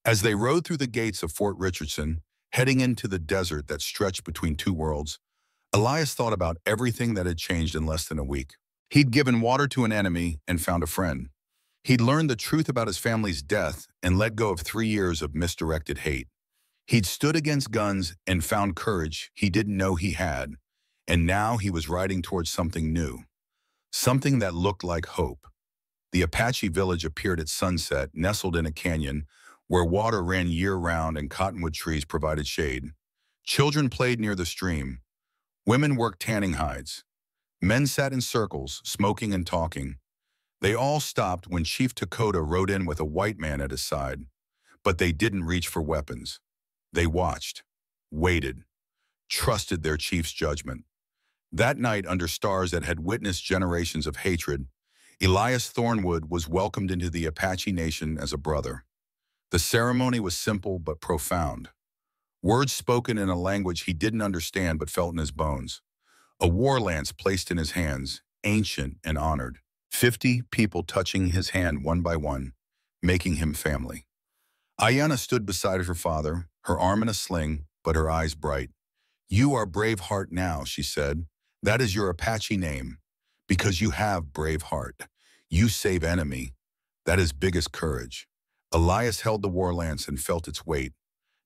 As they rode through the gates of Fort Richardson, heading into the desert that stretched between two worlds, Elias thought about everything that had changed in less than a week. He'd given water to an enemy and found a friend. He'd learned the truth about his family's death and let go of 3 years of misdirected hate. He'd stood against guns and found courage he didn't know he had, and now he was riding towards something new, something that looked like hope. The Apache village appeared at sunset, nestled in a canyon where water ran year-round and cottonwood trees provided shade. Children played near the stream. Women worked tanning hides. Men sat in circles, smoking and talking. They all stopped when Chief Dakota rode in with a white man at his side, but they didn't reach for weapons. They watched, waited, trusted their chief's judgment. That night, under stars that had witnessed generations of hatred, Elias Thornwood was welcomed into the Apache Nation as a brother. The ceremony was simple but profound. Words spoken in a language he didn't understand but felt in his bones. A war lance placed in his hands, ancient and honored. 50 people touching his hand one by one, making him family. Ayanna stood beside her father, her arm in a sling, but her eyes bright. "You are Braveheart now," she said. "That is your Apache name, because you have brave heart. You save enemy. That is biggest courage." Elias held the war lance and felt its weight.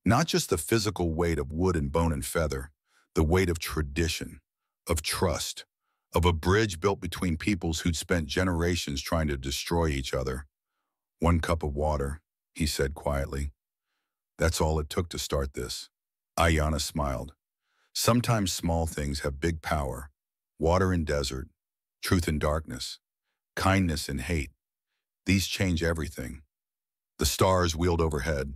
Not just the physical weight of wood and bone and feather, the weight of tradition, of trust, of a bridge built between peoples who'd spent generations trying to destroy each other. "One cup of water," he said quietly. "That's all it took to start this." Ayanna smiled. Sometimes small things have big power. Water in desert, truth in darkness, kindness in hate. These change everything. The stars wheeled overhead.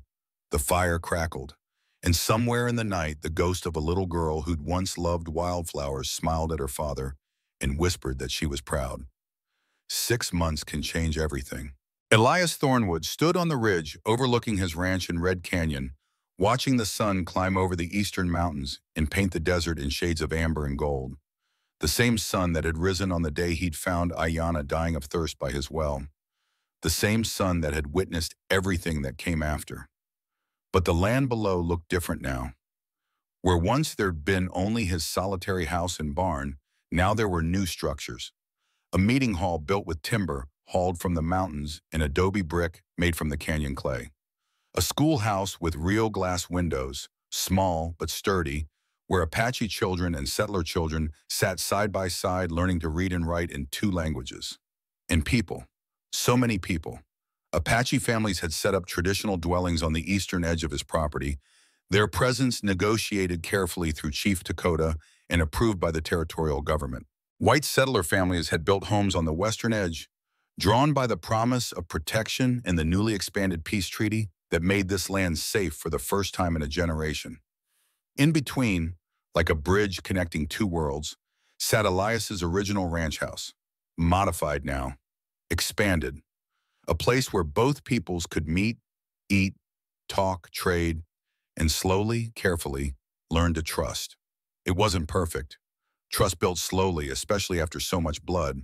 The fire crackled. And somewhere in the night, the ghost of a little girl who'd once loved wildflowers smiled at her father and whispered that she was proud. 6 months can change everything. Elias Thornwood stood on the ridge overlooking his ranch in Red Canyon, watching the sun climb over the eastern mountains and paint the desert in shades of amber and gold. The same sun that had risen on the day he'd found Ayanna dying of thirst by his well. The same sun that had witnessed everything that came after. But the land below looked different now. Where once there'd been only his solitary house and barn, now there were new structures. A meeting hall built with timber hauled from the mountains and adobe brick made from the canyon clay. A schoolhouse with real glass windows, small but sturdy, where Apache children and settler children sat side by side learning to read and write in 2 languages. And people, so many people. Apache families had set up traditional dwellings on the eastern edge of his property, their presence negotiated carefully through Chief Dakota and approved by the territorial government. White settler families had built homes on the western edge, drawn by the promise of protection and the newly expanded peace treaty that made this land safe for the first time in a generation. In between, like a bridge connecting 2 worlds, sat Elias's original ranch house, modified now, expanded, a place where both peoples could meet, eat, talk, trade, and slowly, carefully, learn to trust. It wasn't perfect. Trust built slowly, especially after so much blood.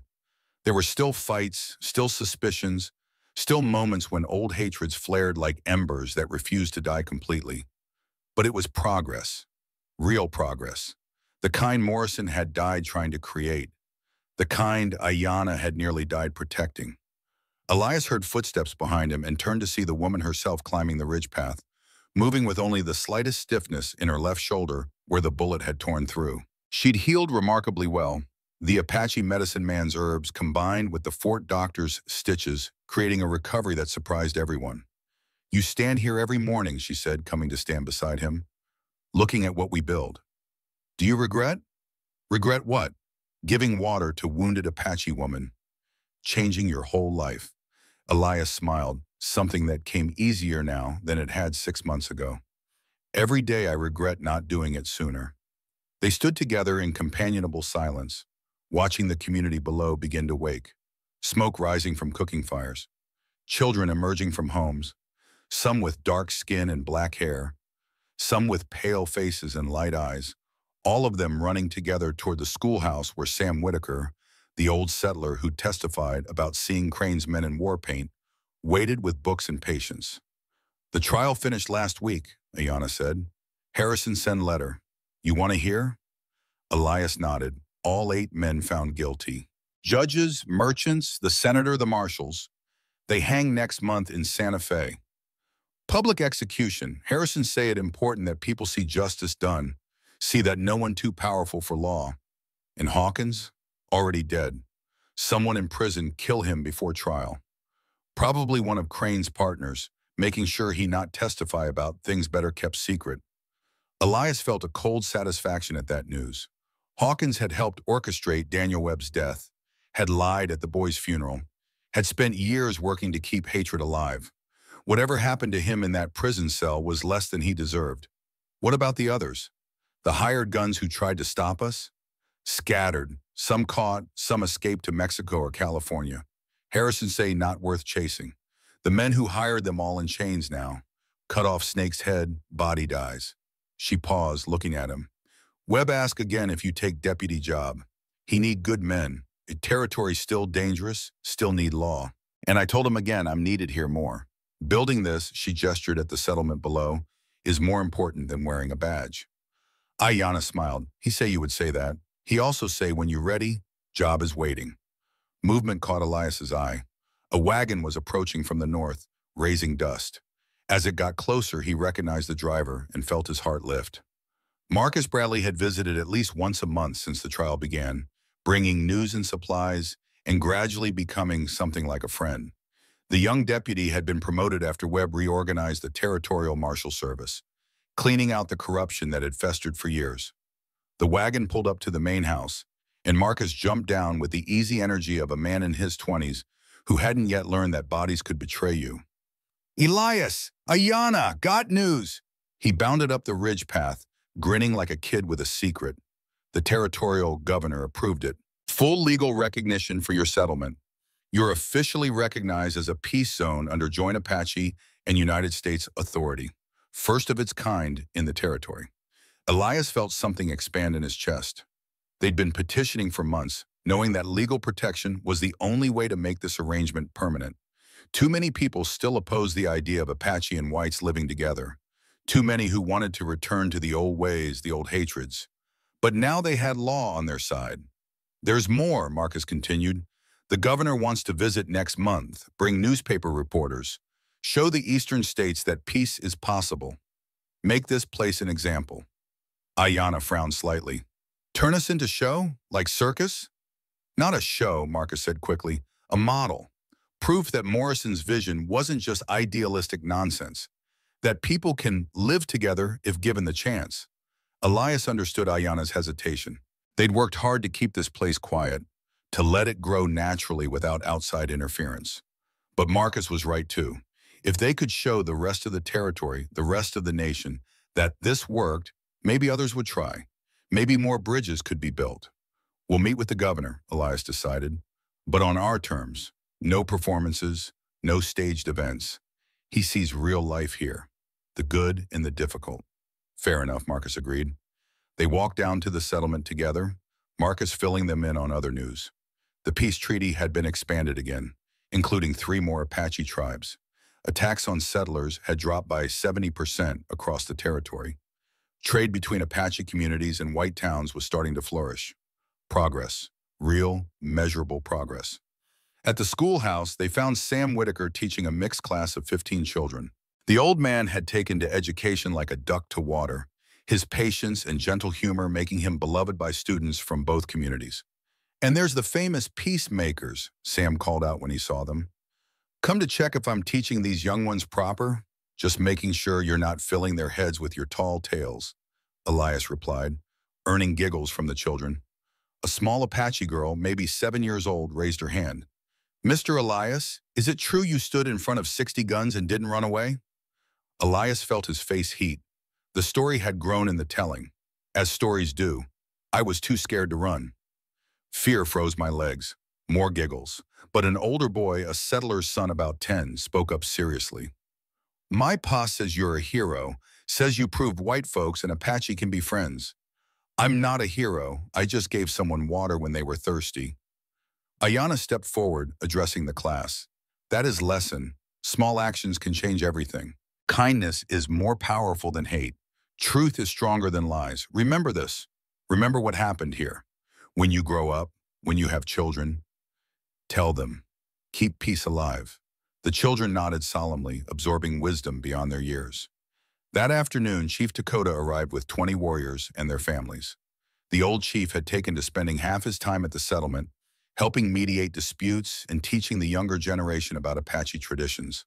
There were still fights, still suspicions, still moments when old hatreds flared like embers that refused to die completely. But it was progress, real progress. The kind Morrison had died trying to create, the kind Ayanna had nearly died protecting. Elias heard footsteps behind him and turned to see the woman herself climbing the ridge path, moving with only the slightest stiffness in her left shoulder where the bullet had torn through. She'd healed remarkably well. The Apache medicine man's herbs combined with the Fort doctor's stitches, creating a recovery that surprised everyone. "You stand here every morning," she said, coming to stand beside him, "looking at what we build. Do you regret?" "Regret what?" "Giving water to wounded Apache woman. Changing your whole life." Elias smiled, something that came easier now than it had 6 months ago. "Every day I regret not doing it sooner." They stood together in companionable silence, watching the community below begin to wake. Smoke rising from cooking fires. Children emerging from homes, some with dark skin and black hair, some with pale faces and light eyes, all of them running together toward the schoolhouse where Sam Whitaker, the old settler who testified about seeing Crane's men in war paint, waited with books and patience. "The trial finished last week," Ayanna said. "Harrison sent letter. You want to hear?" Elias nodded. All 8 men found guilty. Judges, merchants, the senator, the marshals. They hang next month in Santa Fe. Public execution. Harrison say it important that people see justice done, see that no one too powerful for law. And Hawkins? Already dead. Someone in prison kill him before trial. Probably one of Crane's partners, making sure he not testify about things better kept secret. Elias felt a cold satisfaction at that news. Hawkins had helped orchestrate Daniel Webb's death, had lied at the boy's funeral, had spent years working to keep hatred alive. Whatever happened to him in that prison cell was less than he deserved. What about the others? The hired guns who tried to stop us? Scattered, some caught, some escaped to Mexico or California. Harrison say not worth chasing. The men who hired them all in chains now. Cut off Snake's head, body dies. She paused, looking at him. Webb asked again if you take deputy job. He need good men. Territory still dangerous, still need law. And I told him again I'm needed here more. Building this, she gestured at the settlement below, is more important than wearing a badge. Ayanna smiled. He say you would say that. He also say when you're ready, job is waiting. Movement caught Elias's eye. A wagon was approaching from the north, raising dust. As it got closer, he recognized the driver and felt his heart lift. Marcus Bradley had visited at least once a month since the trial began, bringing news and supplies and gradually becoming something like a friend. The young deputy had been promoted after Webb reorganized the territorial marshal service, cleaning out the corruption that had festered for years. The wagon pulled up to the main house, and Marcus jumped down with the easy energy of a man in his 20s who hadn't yet learned that bodies could betray you. "Elias! Ayanna! Got news!" He bounded up the ridge path, grinning like a kid with a secret. The territorial governor approved it. "Full legal recognition for your settlement. You're officially recognized as a peace zone under Joint Apache and United States authority. First of its kind in the territory." Elias felt something expand in his chest. They'd been petitioning for months, knowing that legal protection was the only way to make this arrangement permanent. Too many people still opposed the idea of Apache and whites living together. Too many who wanted to return to the old ways, the old hatreds. But now they had law on their side. "There's more," Marcus continued. "The governor wants to visit next month, bring newspaper reporters, show the eastern states that peace is possible. Make this place an example." Ayanna frowned slightly. "Turn us into show? Like circus?" "Not a show," Marcus said quickly. "A model. Proof that Morrison's vision wasn't just idealistic nonsense. That people can live together if given the chance." Elias understood Ayanna's hesitation. They'd worked hard to keep this place quiet, to let it grow naturally without outside interference. But Marcus was right too. If they could show the rest of the territory, the rest of the nation, that this worked, maybe others would try. Maybe more bridges could be built. "We'll meet with the governor," Elias decided, "but on our terms. No performances, no staged events. He sees real life here, the good and the difficult." "Fair enough," Marcus agreed. They walked down to the settlement together. Marcus filling them in on other news. The peace treaty had been expanded again, including 3 more Apache tribes. Attacks on settlers had dropped by 70% across the territory. Trade between Apache communities and white towns was starting to flourish. Progress. Real, measurable progress. At the schoolhouse, they found Sam Whitaker teaching a mixed class of 15 children. The old man had taken to education like a duck to water, his patience and gentle humor making him beloved by students from both communities. "And there's the famous peacemakers," Sam called out when he saw them. "Come to check if I'm teaching these young ones proper, just making sure you're not filling their heads with your tall tales," Elias replied, earning giggles from the children. A small Apache girl, maybe 7 years old, raised her hand. "Mr. Elias, is it true you stood in front of 60 guns and didn't run away?" Elias felt his face heat. The story had grown in the telling. As stories do. "I was too scared to run." Fear froze my legs. More giggles. But an older boy, a settler's son about 10, spoke up seriously. "My pa says you're a hero, says you proved white folks and Apache can be friends." "I'm not a hero. I just gave someone water when they were thirsty." Ayanna stepped forward, addressing the class. "That is lesson. Small actions can change everything. Kindness is more powerful than hate. Truth is stronger than lies. Remember this. Remember what happened here. When you grow up, when you have children, tell them. Keep peace alive." The children nodded solemnly, absorbing wisdom beyond their years. That afternoon, Chief Dakota arrived with 20 warriors and their families. The old chief had taken to spending half his time at the settlement, helping mediate disputes and teaching the younger generation about Apache traditions.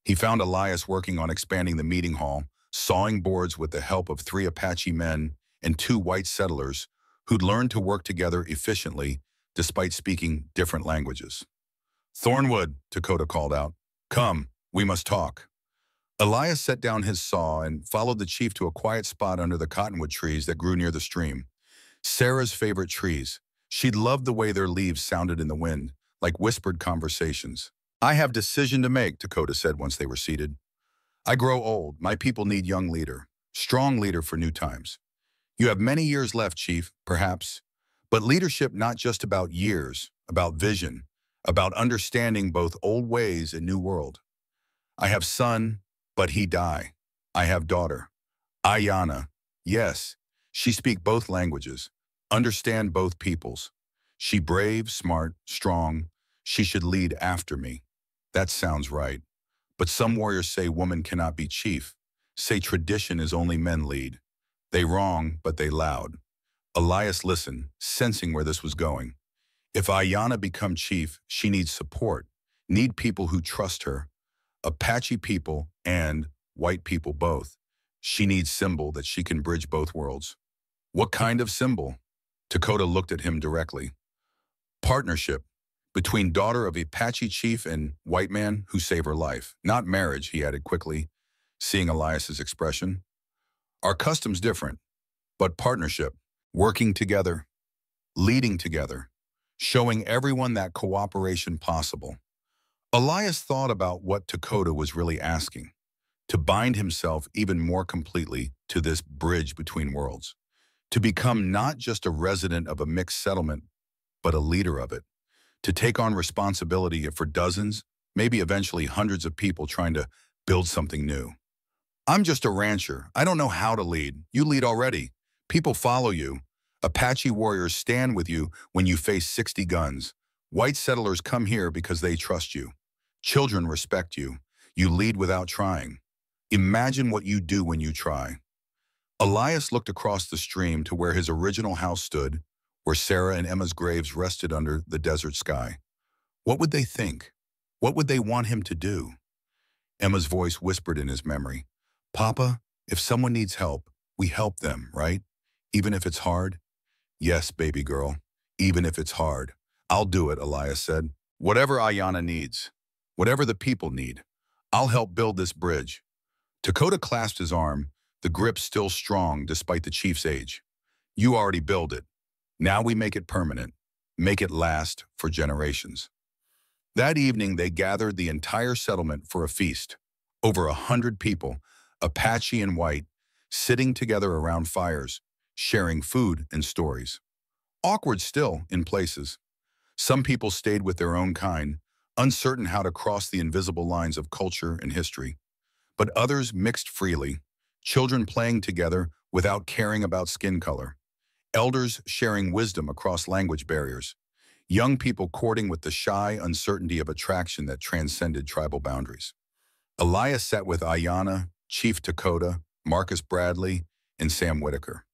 He found Elias working on expanding the meeting hall, sawing boards with the help of 3 Apache men and 2 white settlers who'd learned to work together efficiently despite speaking different languages. "Thornwood," Dakota called out. "Come, we must talk." Elias set down his saw and followed the chief to a quiet spot under the cottonwood trees that grew near the stream. Sarah's favorite trees. She'd loved the way their leaves sounded in the wind, like whispered conversations. "I have decision to make," Dakota said once they were seated. "I grow old. My people need young leader. Strong leader for new times. You have many years left, Chief, perhaps. But leadership not just about years, about vision, about understanding both old ways and new world. I have son, but he die. I have daughter. Ayanna. Yes, she speak both languages, understand both peoples. She brave, smart, strong. She should lead after me." That sounds right. But some warriors say woman cannot be chief, say tradition is only men lead. They wrong, but they loud. Elias listened, sensing where this was going. If Ayanna become chief, she needs support, need people who trust her. Apache people and white people both. She needs symbol that she can bridge both worlds. "What kind of symbol?" Dakota looked at him directly. "Partnership between daughter of Apache chief and white man who saved her life. Not marriage," he added quickly, seeing Elias's expression. "Our custom's different, but partnership, working together, leading together, showing everyone that cooperation possible." Elias thought about what Dakota was really asking, to bind himself even more completely to this bridge between worlds, to become not just a resident of a mixed settlement, but a leader of it, to take on responsibility for dozens, maybe eventually hundreds of people trying to build something new. "I'm just a rancher. I don't know how to lead. You lead already. People follow you. Apache warriors stand with you when you face 60 guns. White settlers come here because they trust you. Children respect you. You lead without trying. Imagine what you do when you try." Elias looked across the stream to where his original house stood, where Sarah and Emma's graves rested under the desert sky. What would they think? What would they want him to do? Emma's voice whispered in his memory. "Papa, if someone needs help, we help them, right? Even if it's hard?" "Yes, baby girl, even if it's hard. I'll do it," Elias said. "Whatever Ayanna needs, whatever the people need, I'll help build this bridge." Dakota clasped his arm, the grip still strong despite the chief's age. "You already built it. Now we make it permanent, make it last for generations." That evening, they gathered the entire settlement for a feast. Over 100 people, Apache and white, sitting together around fires, sharing food and stories. Awkward still, in places. Some people stayed with their own kind, uncertain how to cross the invisible lines of culture and history. But others mixed freely, children playing together without caring about skin color, elders sharing wisdom across language barriers, young people courting with the shy uncertainty of attraction that transcended tribal boundaries. Elias sat with Ayanna, Chief Dakota, Marcus Bradley, and Sam Whitaker.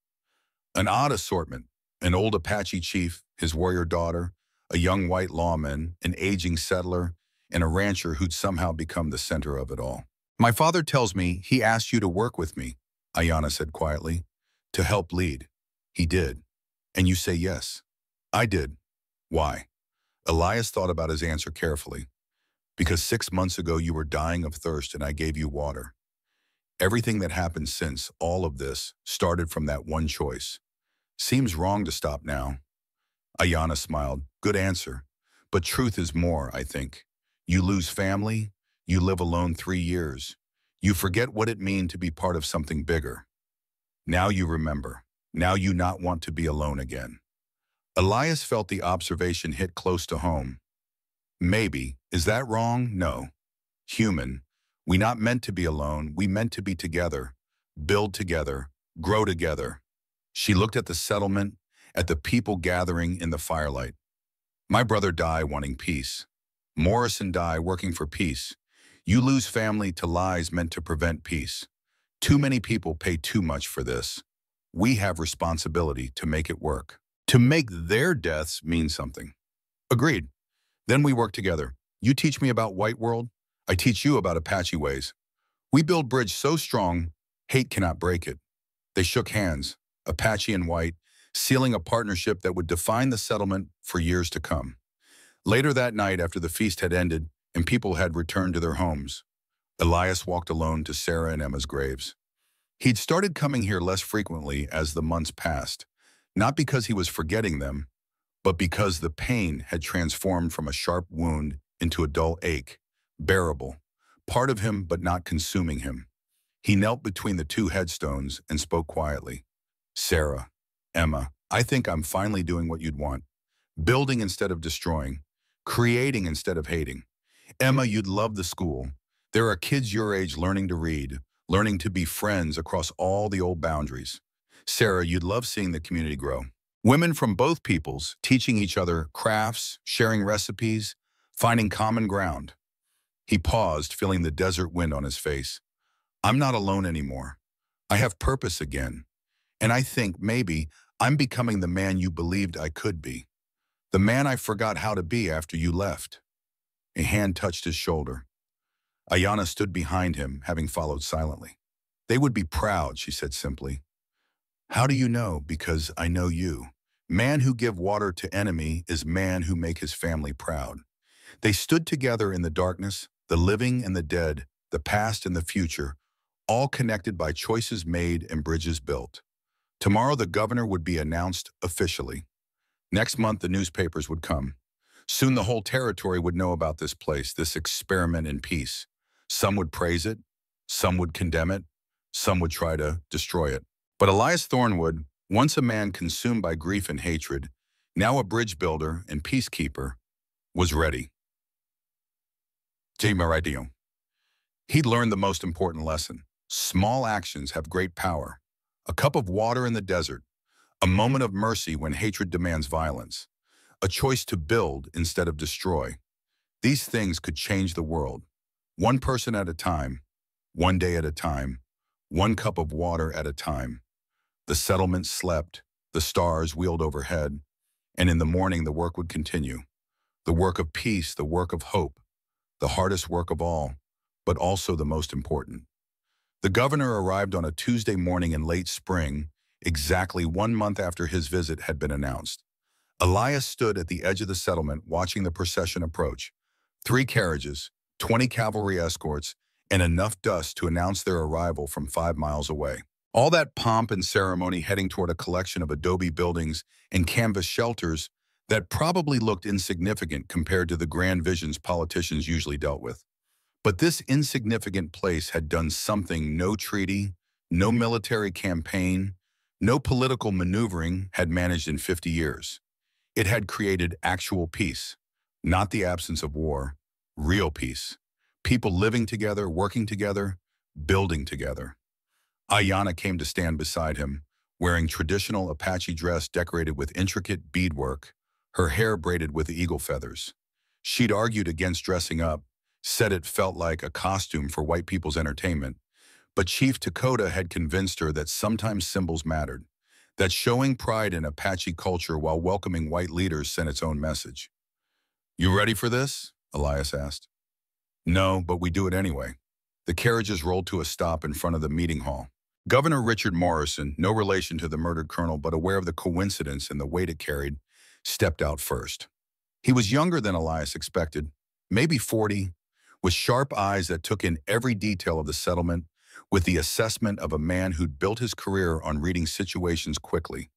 An odd assortment, an old Apache chief, his warrior daughter, a young white lawman, an aging settler, and a rancher who'd somehow become the center of it all. "My father tells me he asked you to work with me," Ayanna said quietly, "to help lead." "He did. And you say yes." "I did." "Why?" Elias thought about his answer carefully. "Because 6 months ago you were dying of thirst and I gave you water. Everything that happened since, all of this, started from that one choice. Seems wrong to stop now." Ayanna smiled. "Good answer. But truth is more, I think. You lose family, you live alone 3 years. You forget what it means to be part of something bigger. Now you remember. Now you not want to be alone again." Elias felt the observation hit close to home. Maybe. Is that wrong? No. Human. We not meant to be alone, we meant to be together, build together, grow together. She looked at the settlement, at the people gathering in the firelight. "My brother died wanting peace. Morrison died working for peace. You lose family to lies meant to prevent peace. Too many people pay too much for this. We have responsibility to make it work. To make their deaths mean something." "Agreed. Then we work together. You teach me about white world, I teach you about Apache ways. We build bridge so strong, hate cannot break it." They shook hands, Apache and white, sealing a partnership that would define the settlement for years to come. Later that night, after the feast had ended and people had returned to their homes, Elias walked alone to Sarah and Emma's graves. He'd started coming here less frequently as the months passed, not because he was forgetting them, but because the pain had transformed from a sharp wound into a dull ache, bearable, part of him but not consuming him. He knelt between the two headstones and spoke quietly. "Sarah, Emma, I think I'm finally doing what you'd want. Building instead of destroying, creating instead of hating. Emma, you'd love the school. There are kids your age learning to read, learning to be friends across all the old boundaries. Sarah, you'd love seeing the community grow. Women from both peoples teaching each other crafts, sharing recipes, finding common ground." He paused, feeling the desert wind on his face. "I'm not alone anymore. I have purpose again. And I think, maybe, I'm becoming the man you believed I could be. The man I forgot how to be after you left." A hand touched his shoulder. Ayanna stood behind him, having followed silently. "They would be proud," she said simply. "How do you know?" "Because I know you. Man who give water to enemy is man who make his family proud." They stood together in the darkness, the living and the dead, the past and the future, all connected by choices made and bridges built. Tomorrow the governor would be announced officially. Next month the newspapers would come. Soon the whole territory would know about this place, this experiment in peace. Some would praise it, some would condemn it, some would try to destroy it. But Elias Thornwood, once a man consumed by grief and hatred, now a bridge builder and peacekeeper, was ready. He'd learned the most important lesson. Small actions have great power. A cup of water in the desert, a moment of mercy when hatred demands violence, a choice to build instead of destroy. These things could change the world. One person at a time, one day at a time, one cup of water at a time. The settlement slept, the stars wheeled overhead, and in the morning the work would continue. The work of peace, the work of hope, the hardest work of all, but also the most important. The governor arrived on a Tuesday morning in late spring, exactly 1 month after his visit had been announced. Elias stood at the edge of the settlement watching the procession approach. 3 carriages, 20 cavalry escorts, and enough dust to announce their arrival from 5 miles away. All that pomp and ceremony heading toward a collection of adobe buildings and canvas shelters that probably looked insignificant compared to the grand visions politicians usually dealt with. But this insignificant place had done something no treaty, no military campaign, No political maneuvering had managed in 50 years. It had created actual peace, not the absence of war, real peace. People living together, working together, building together. Ayanna came to stand beside him, wearing traditional Apache dress decorated with intricate beadwork, her hair braided with eagle feathers. She'd argued against dressing up, said it felt like a costume for white people's entertainment, but Chief Dakota had convinced her that sometimes symbols mattered, that showing pride in Apache culture while welcoming white leaders sent its own message. "You ready for this?" Elias asked. "No, but we do it anyway." The carriages rolled to a stop in front of the meeting hall. Governor Richard Morrison, no relation to the murdered colonel but aware of the coincidence and the weight it carried, stepped out first. He was younger than Elias expected, maybe 40, with sharp eyes that took in every detail of the settlement, with the assessment of a man who'd built his career on reading situations quickly.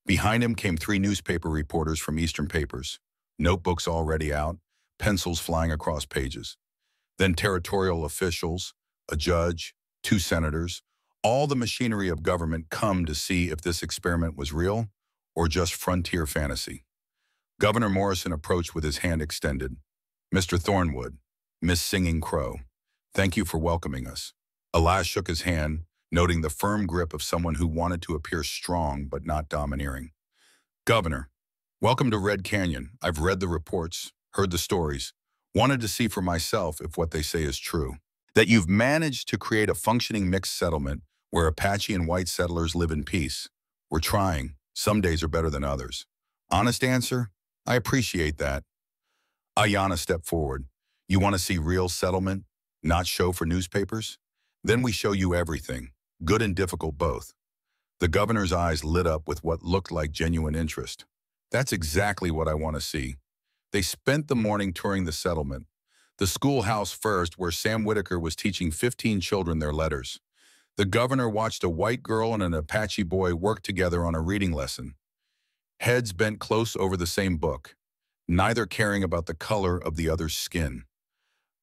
Behind him came 3 newspaper reporters from Eastern papers, notebooks already out, pencils flying across pages. Then territorial officials, a judge, 2 senators, all the machinery of government come to see if this experiment was real or just frontier fantasy. Governor Morrison approached with his hand extended. "Mr. Thornwood, Miss Singing Crow, thank you for welcoming us." Elias shook his hand, noting the firm grip of someone who wanted to appear strong but not domineering. "Governor, welcome to Red Canyon. I've read the reports, heard the stories, wanted to see for myself if what they say is true. That you've managed to create a functioning mixed settlement where Apache and white settlers live in peace. We're trying. Some days are better than others. Honest answer? I appreciate that." Ayanna stepped forward. "You want to see real settlement, not show for newspapers? Then we show you everything, good and difficult both." The governor's eyes lit up with what looked like genuine interest. "That's exactly what I want to see." They spent the morning touring the settlement. The schoolhouse first, where Sam Whitaker was teaching 15 children their letters. The governor watched a white girl and an Apache boy work together on a reading lesson. Heads bent close over the same book, neither caring about the color of the other's skin.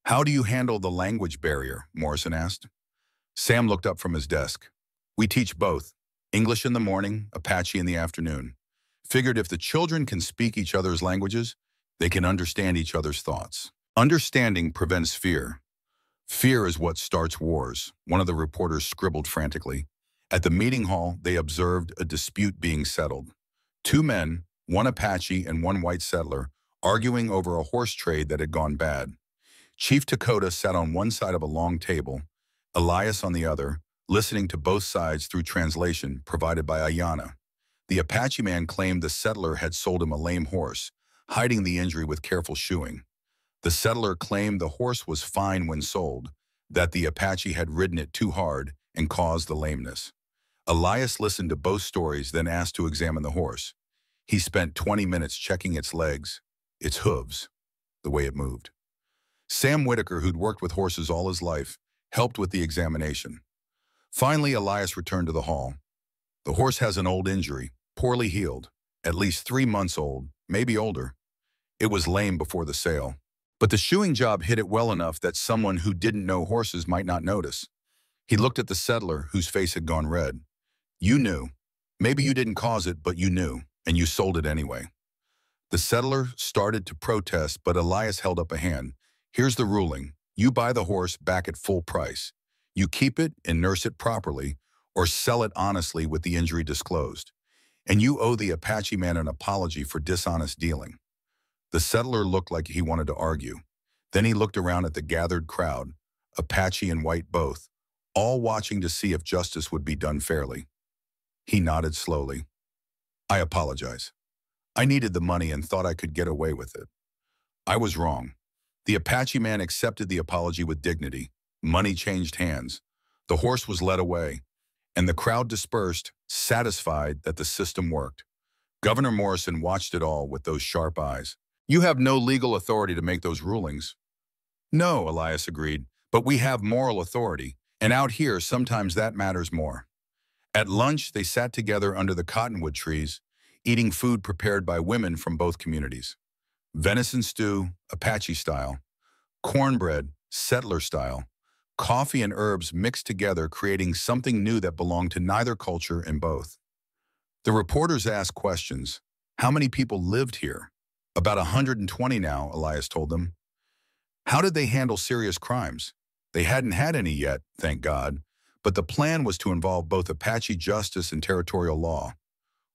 "How do you handle the language barrier?" Morrison asked. Sam looked up from his desk. "We teach both, English in the morning, Apache in the afternoon. Figured if the children can speak each other's languages, they can understand each other's thoughts. Understanding prevents fear. Fear is what starts wars," one of the reporters scribbled frantically. At the meeting hall, they observed a dispute being settled. 2 men, one Apache and one white settler, arguing over a horse trade that had gone bad. Chief Dakota sat on one side of a long table, Elias on the other, listening to both sides through translation provided by Ayanna. The Apache man claimed the settler had sold him a lame horse, hiding the injury with careful shoeing. The settler claimed the horse was fine when sold, that the Apache had ridden it too hard and caused the lameness. Elias listened to both stories, then asked to examine the horse. He spent 20 minutes checking its legs, its hooves, the way it moved. Sam Whitaker, who'd worked with horses all his life, helped with the examination. Finally, Elias returned to the hall. "The horse has an old injury, poorly healed, at least 3 months old, maybe older. It was lame before the sale. But the shoeing job hit it well enough that someone who didn't know horses might not notice." He looked at the settler, whose face had gone red. "You knew. Maybe you didn't cause it, but you knew, and you sold it anyway." The settler started to protest, but Elias held up a hand. "Here's the ruling. You buy the horse back at full price. You keep it and nurse it properly, or sell it honestly with the injury disclosed. And you owe the Apache man an apology for dishonest dealing." The settler looked like he wanted to argue. Then he looked around at the gathered crowd, Apache and white both, all watching to see if justice would be done fairly. He nodded slowly. "I apologize. I needed the money and thought I could get away with it. I was wrong." The Apache man accepted the apology with dignity. Money changed hands. The horse was led away, and the crowd dispersed, satisfied that the system worked. Governor Morrison watched it all with those sharp eyes. "You have no legal authority to make those rulings." "No," Elias agreed, "but we have moral authority, and out here sometimes that matters more." At lunch, they sat together under the cottonwood trees, eating food prepared by women from both communities. Venison stew, Apache style. Cornbread, settler style. Coffee and herbs mixed together, creating something new that belonged to neither culture in both. The reporters asked questions. How many people lived here? About 120 now, Elias told them. How did they handle serious crimes? They hadn't had any yet, thank God, but the plan was to involve both Apache justice and territorial law.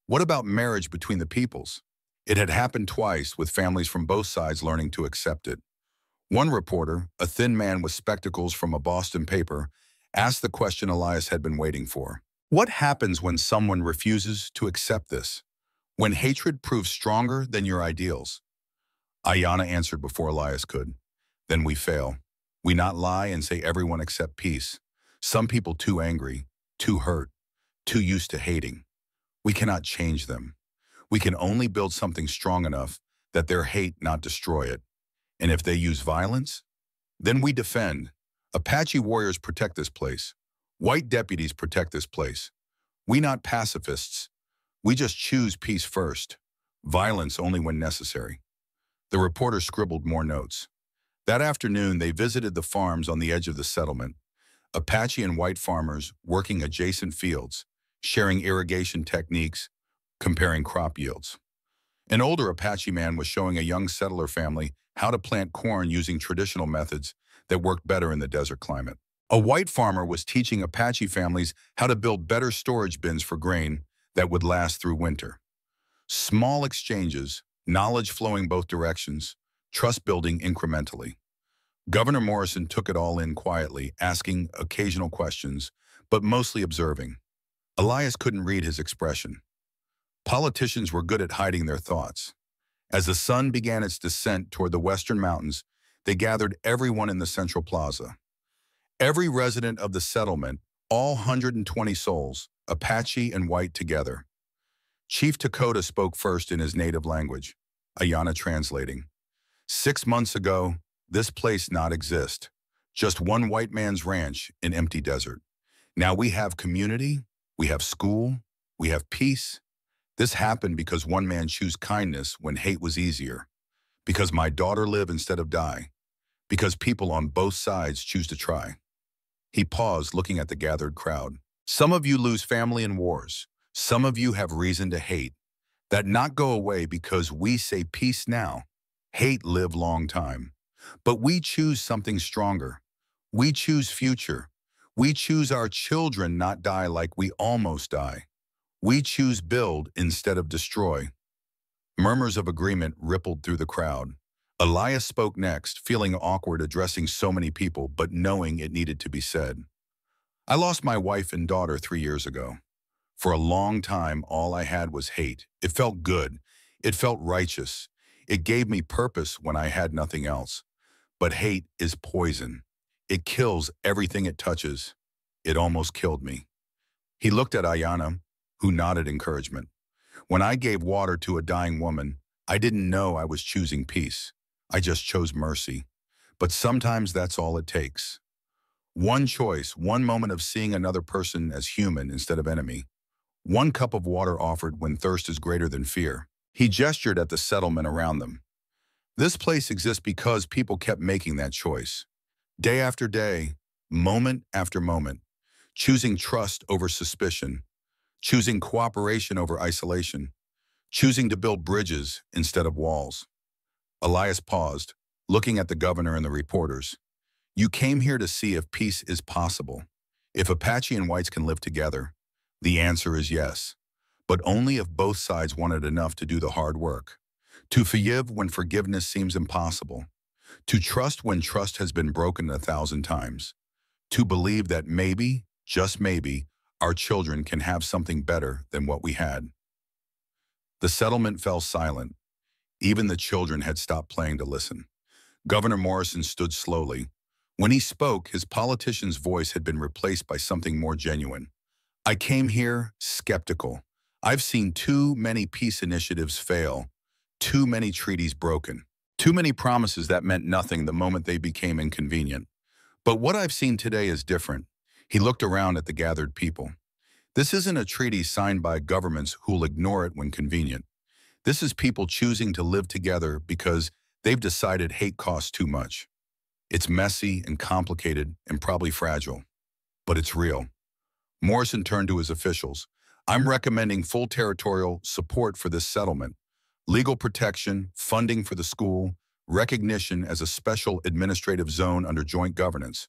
What about marriage between the peoples? It had happened twice, with families from both sides learning to accept it. One reporter, a thin man with spectacles from a Boston paper, asked the question Elias had been waiting for. What happens when someone refuses to accept this? When hatred proves stronger than your ideals? Ayanna answered before Elias could. Then we fail. We not lie and say everyone accept peace. Some people too angry, too hurt, too used to hating. We cannot change them. We can only build something strong enough that their hate not destroy it. And if they use violence, then we defend. Apache warriors protect this place. White deputies protect this place. We not pacifists. We just choose peace first. Violence only when necessary. The reporter scribbled more notes. That afternoon, they visited the farms on the edge of the settlement. Apache and white farmers working adjacent fields, sharing irrigation techniques, comparing crop yields. An older Apache man was showing a young settler family how to plant corn using traditional methods that worked better in the desert climate. A white farmer was teaching Apache families how to build better storage bins for grain that would last through winter. Small exchanges, knowledge flowing both directions, trust building incrementally. Governor Morrison took it all in quietly, asking occasional questions, but mostly observing. Elias couldn't read his expression. Politicians were good at hiding their thoughts. As the sun began its descent toward the western mountains, they gathered everyone in the central plaza. Every resident of the settlement, all 120 souls, Apache and white together. Chief Dakota spoke first in his native language, Ayanna translating. 6 months ago, this place not exist. Just one white man's ranch in empty desert. Now we have community, we have school, we have peace. This happened because one man chose kindness when hate was easier. Because my daughter live instead of die. Because people on both sides choose to try. He paused, looking at the gathered crowd. Some of you lose family in wars. Some of you have reason to hate. That not go away because we say peace now. Hate live long time. But we choose something stronger. We choose future. We choose our children not die like we almost die. We choose build instead of destroy. Murmurs of agreement rippled through the crowd. Elias spoke next, feeling awkward addressing so many people, but knowing it needed to be said. I lost my wife and daughter 3 years ago. For a long time, all I had was hate. It felt good. It felt righteous. It gave me purpose when I had nothing else. But hate is poison. It kills everything it touches. It almost killed me. He looked at Ayanna, who nodded encouragement. When I gave water to a dying woman, I didn't know I was choosing peace. I just chose mercy. But sometimes that's all it takes. One choice, one moment of seeing another person as human instead of enemy. One cup of water offered when thirst is greater than fear. He gestured at the settlement around them. This place exists because people kept making that choice. Day after day, moment after moment, choosing trust over suspicion, choosing cooperation over isolation, choosing to build bridges instead of walls. Elias paused, looking at the governor and the reporters. You came here to see if peace is possible. If Apache and whites can live together, the answer is yes. But only if both sides wanted enough to do the hard work. To forgive when forgiveness seems impossible. To trust when trust has been broken 1,000 times. To believe that maybe, just maybe, our children can have something better than what we had. The settlement fell silent. Even the children had stopped playing to listen. Governor Morrison stood slowly. When he spoke, his politician's voice had been replaced by something more genuine. I came here skeptical. I've seen too many peace initiatives fail, too many treaties broken, too many promises that meant nothing the moment they became inconvenient. But what I've seen today is different. He looked around at the gathered people. This isn't a treaty signed by governments who'll ignore it when convenient. This is people choosing to live together because they've decided hate costs too much. It's messy and complicated and probably fragile, but it's real. Morrison turned to his officials. I'm recommending full territorial support for this settlement, legal protection, funding for the school, recognition as a special administrative zone under joint governance.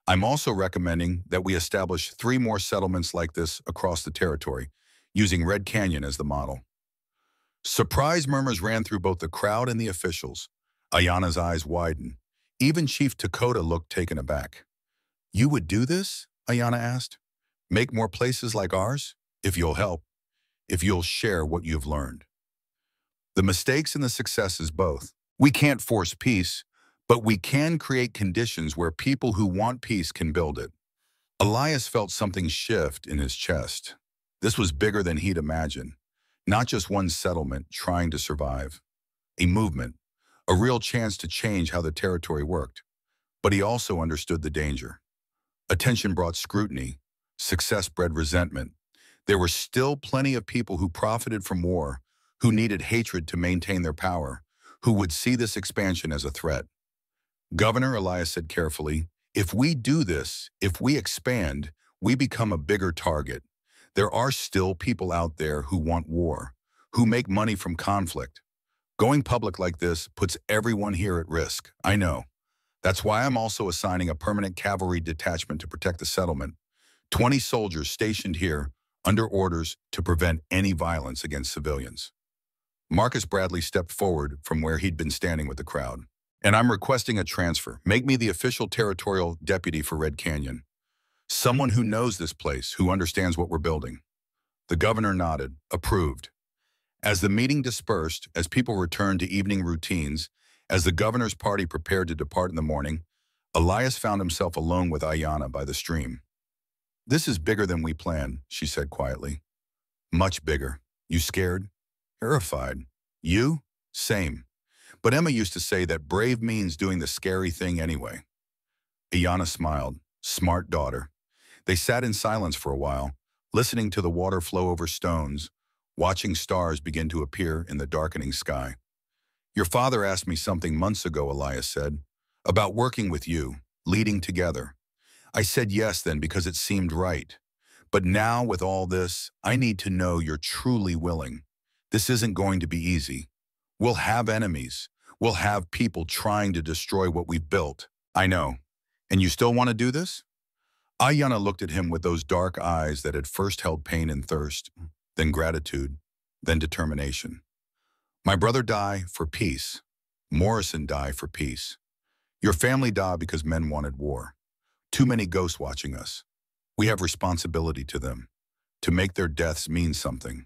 I'm also recommending that we establish 3 more settlements like this across the territory, using Red Canyon as the model. Surprise murmurs ran through both the crowd and the officials. Ayanna's eyes widened. Even Chief Dakota looked taken aback. You would do this? Ayanna asked. Make more places like ours? If you'll help. If you'll share what you've learned. The mistakes and the successes both. We can't force peace, but we can create conditions where people who want peace can build it. Elias felt something shift in his chest. This was bigger than he'd imagined. Not just one settlement trying to survive. A movement. A real chance to change how the territory worked. But he also understood the danger. Attention brought scrutiny. Success bred resentment. There were still plenty of people who profited from war, who needed hatred to maintain their power, who would see this expansion as a threat. Governor, Elias said carefully, if we do this, if we expand, we become a bigger target. There are still people out there who want war, who make money from conflict. Going public like this puts everyone here at risk, I know. That's why I'm also assigning a permanent cavalry detachment to protect the settlement. 20 soldiers stationed here under orders to prevent any violence against civilians. Marcus Bradley stepped forward from where he'd been standing with the crowd. And I'm requesting a transfer. Make me the official territorial deputy for Red Canyon. Someone who knows this place, who understands what we're building. The governor nodded, approved. As the meeting dispersed, as people returned to evening routines, as the governor's party prepared to depart in the morning, Elias found himself alone with Ayanna by the stream. This is bigger than we planned, she said quietly. Much bigger. You scared? Terrified. You? Same. But Emma used to say that brave means doing the scary thing anyway. Ayanna smiled. Smart daughter. They sat in silence for a while, listening to the water flow over stones, watching stars begin to appear in the darkening sky. Your father asked me something months ago, Elias said, about working with you, leading together. I said yes then because it seemed right. But now with all this, I need to know you're truly willing. This isn't going to be easy. We'll have enemies. We'll have people trying to destroy what we've built. I know. And you still want to do this? Ayanna looked at him with those dark eyes that had first held pain and thirst, then gratitude, then determination. My brother died for peace. Morrison died for peace. Your family died because men wanted war. Too many ghosts watching us. We have responsibility to them, to make their deaths mean something.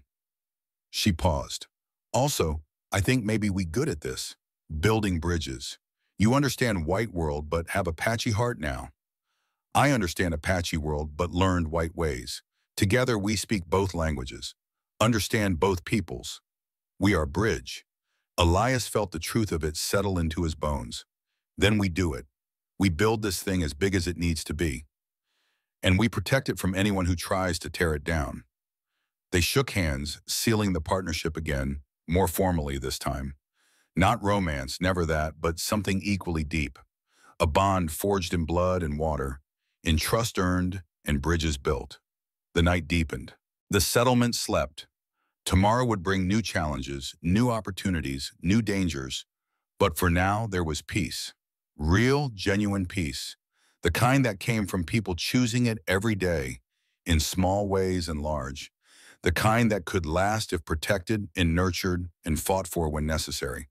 She paused. Also, I think maybe we good at this. Building bridges. You understand white world but have Apache heart now. I understand Apache world but learned white ways. Together we speak both languages. Understand both peoples. We are bridge. Elias felt the truth of it settle into his bones. Then we do it. We build this thing as big as it needs to be. And we protect it from anyone who tries to tear it down. They shook hands, sealing the partnership again, more formally this time. Not romance, never that, but something equally deep. A bond forged in blood and water, in trust earned and bridges built. The night deepened. The settlement slept. Tomorrow would bring new challenges, new opportunities, new dangers. But for now, there was peace. Real, genuine peace. The kind that came from people choosing it every day, in small ways and large. The kind that could last if protected and nurtured and fought for when necessary.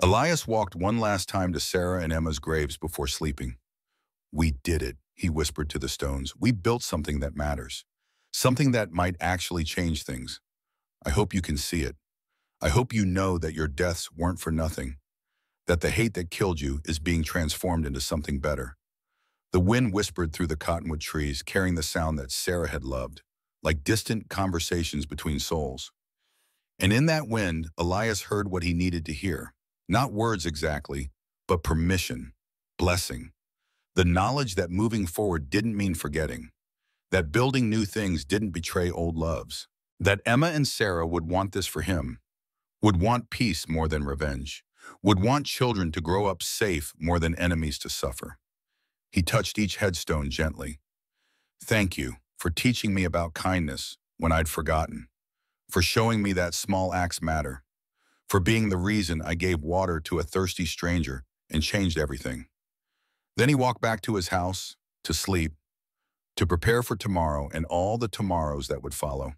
Elias walked one last time to Sarah and Emma's graves before sleeping. We did it, he whispered to the stones. We built something that matters. Something that might actually change things. I hope you can see it. I hope you know that your deaths weren't for nothing. That the hate that killed you is being transformed into something better. The wind whispered through the cottonwood trees, carrying the sound that Sarah had loved, like distant conversations between souls. And in that wind, Elias heard what he needed to hear. Not words exactly, but permission, blessing. The knowledge that moving forward didn't mean forgetting. That building new things didn't betray old loves. That Emma and Sarah would want this for him. Would want peace more than revenge. would want children to grow up safe more than enemies to suffer. He touched each headstone gently. Thank you for teaching me about kindness when I'd forgotten, for showing me that small acts matter, for being the reason I gave water to a thirsty stranger and changed everything. Then he walked back to his house, to sleep, to prepare for tomorrow and all the tomorrows that would follow.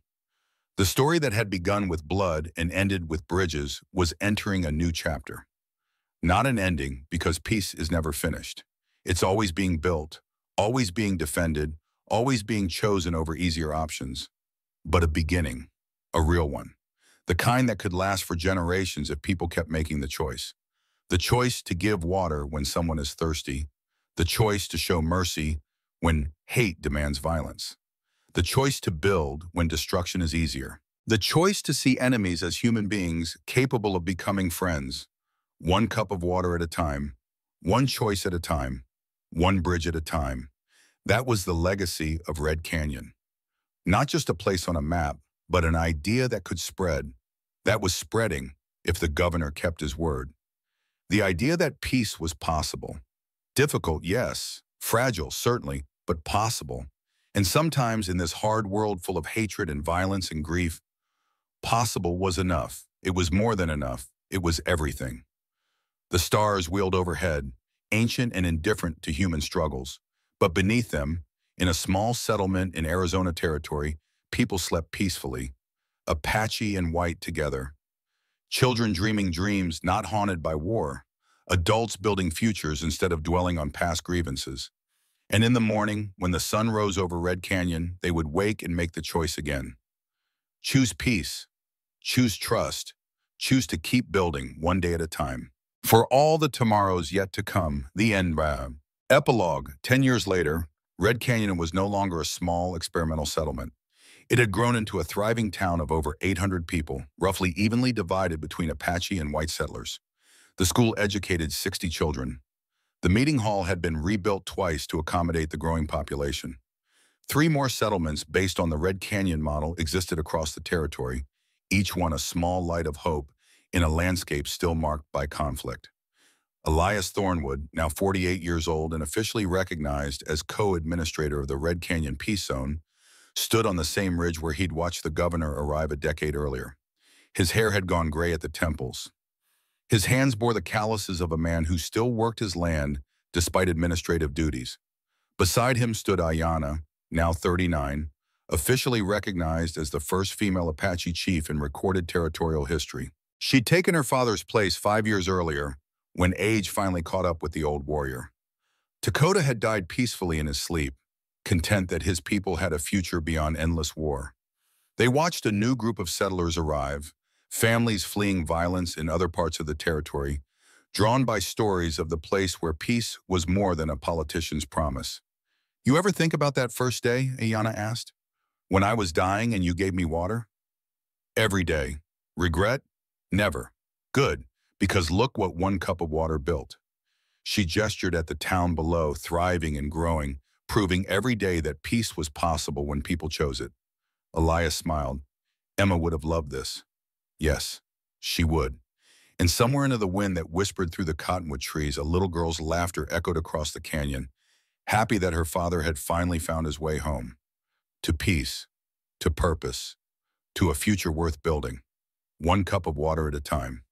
The story that had begun with blood and ended with bridges was entering a new chapter. Not an ending, because peace is never finished. It's always being built, always being defended, always being chosen over easier options. But a beginning, a real one. The kind that could last for generations if people kept making the choice. The choice to give water when someone is thirsty. The choice to show mercy when hate demands violence. The choice to build when destruction is easier. The choice to see enemies as human beings capable of becoming friends. One cup of water at a time, one choice at a time, one bridge at a time. That was the legacy of Red Canyon. Not just a place on a map, but an idea that could spread. That was spreading if the governor kept his word. The idea that peace was possible. Difficult, yes. Fragile, certainly, but possible. And sometimes in this hard world full of hatred and violence and grief, possible was enough. It was more than enough. It was everything. The stars wheeled overhead, ancient and indifferent to human struggles. But beneath them, in a small settlement in Arizona territory, people slept peacefully, Apache and white together. Children dreaming dreams not haunted by war. Adults building futures instead of dwelling on past grievances. And in the morning, when the sun rose over Red Canyon, they would wake and make the choice again. Choose peace. Choose trust. Choose to keep building one day at a time. For all the tomorrows yet to come, the end. Epilogue. 10 years later, Red Canyon was no longer a small experimental settlement. It had grown into a thriving town of over 800 people, roughly evenly divided between Apache and white settlers. The school educated 60 children. The meeting hall had been rebuilt twice to accommodate the growing population. 3 more settlements based on the Red Canyon model existed across the territory, each one a small light of hope in a landscape still marked by conflict. Elias Thornwood, now 48 years old and officially recognized as co-administrator of the Red Canyon Peace Zone, stood on the same ridge where he'd watched the governor arrive a decade earlier. His hair had gone gray at the temples. His hands bore the calluses of a man who still worked his land despite administrative duties. Beside him stood Ayanna, now 39, officially recognized as the first female Apache chief in recorded territorial history. She'd taken her father's place 5 years earlier, when age finally caught up with the old warrior. Dakota had died peacefully in his sleep, content that his people had a future beyond endless war. They watched a new group of settlers arrive, families fleeing violence in other parts of the territory, drawn by stories of the place where peace was more than a politician's promise. "You ever think about that first day?" Ayanna asked. "When I was dying and you gave me water?" "Every day. Regret? Never. Good, because look what one cup of water built." She gestured at the town below, thriving and growing, proving every day that peace was possible when people chose it. Elias smiled. Emma would have loved this. Yes, she would. And somewhere into the wind that whispered through the cottonwood trees, a little girl's laughter echoed across the canyon, happy that her father had finally found his way home. To peace, to purpose, to a future worth building, one cup of water at a time.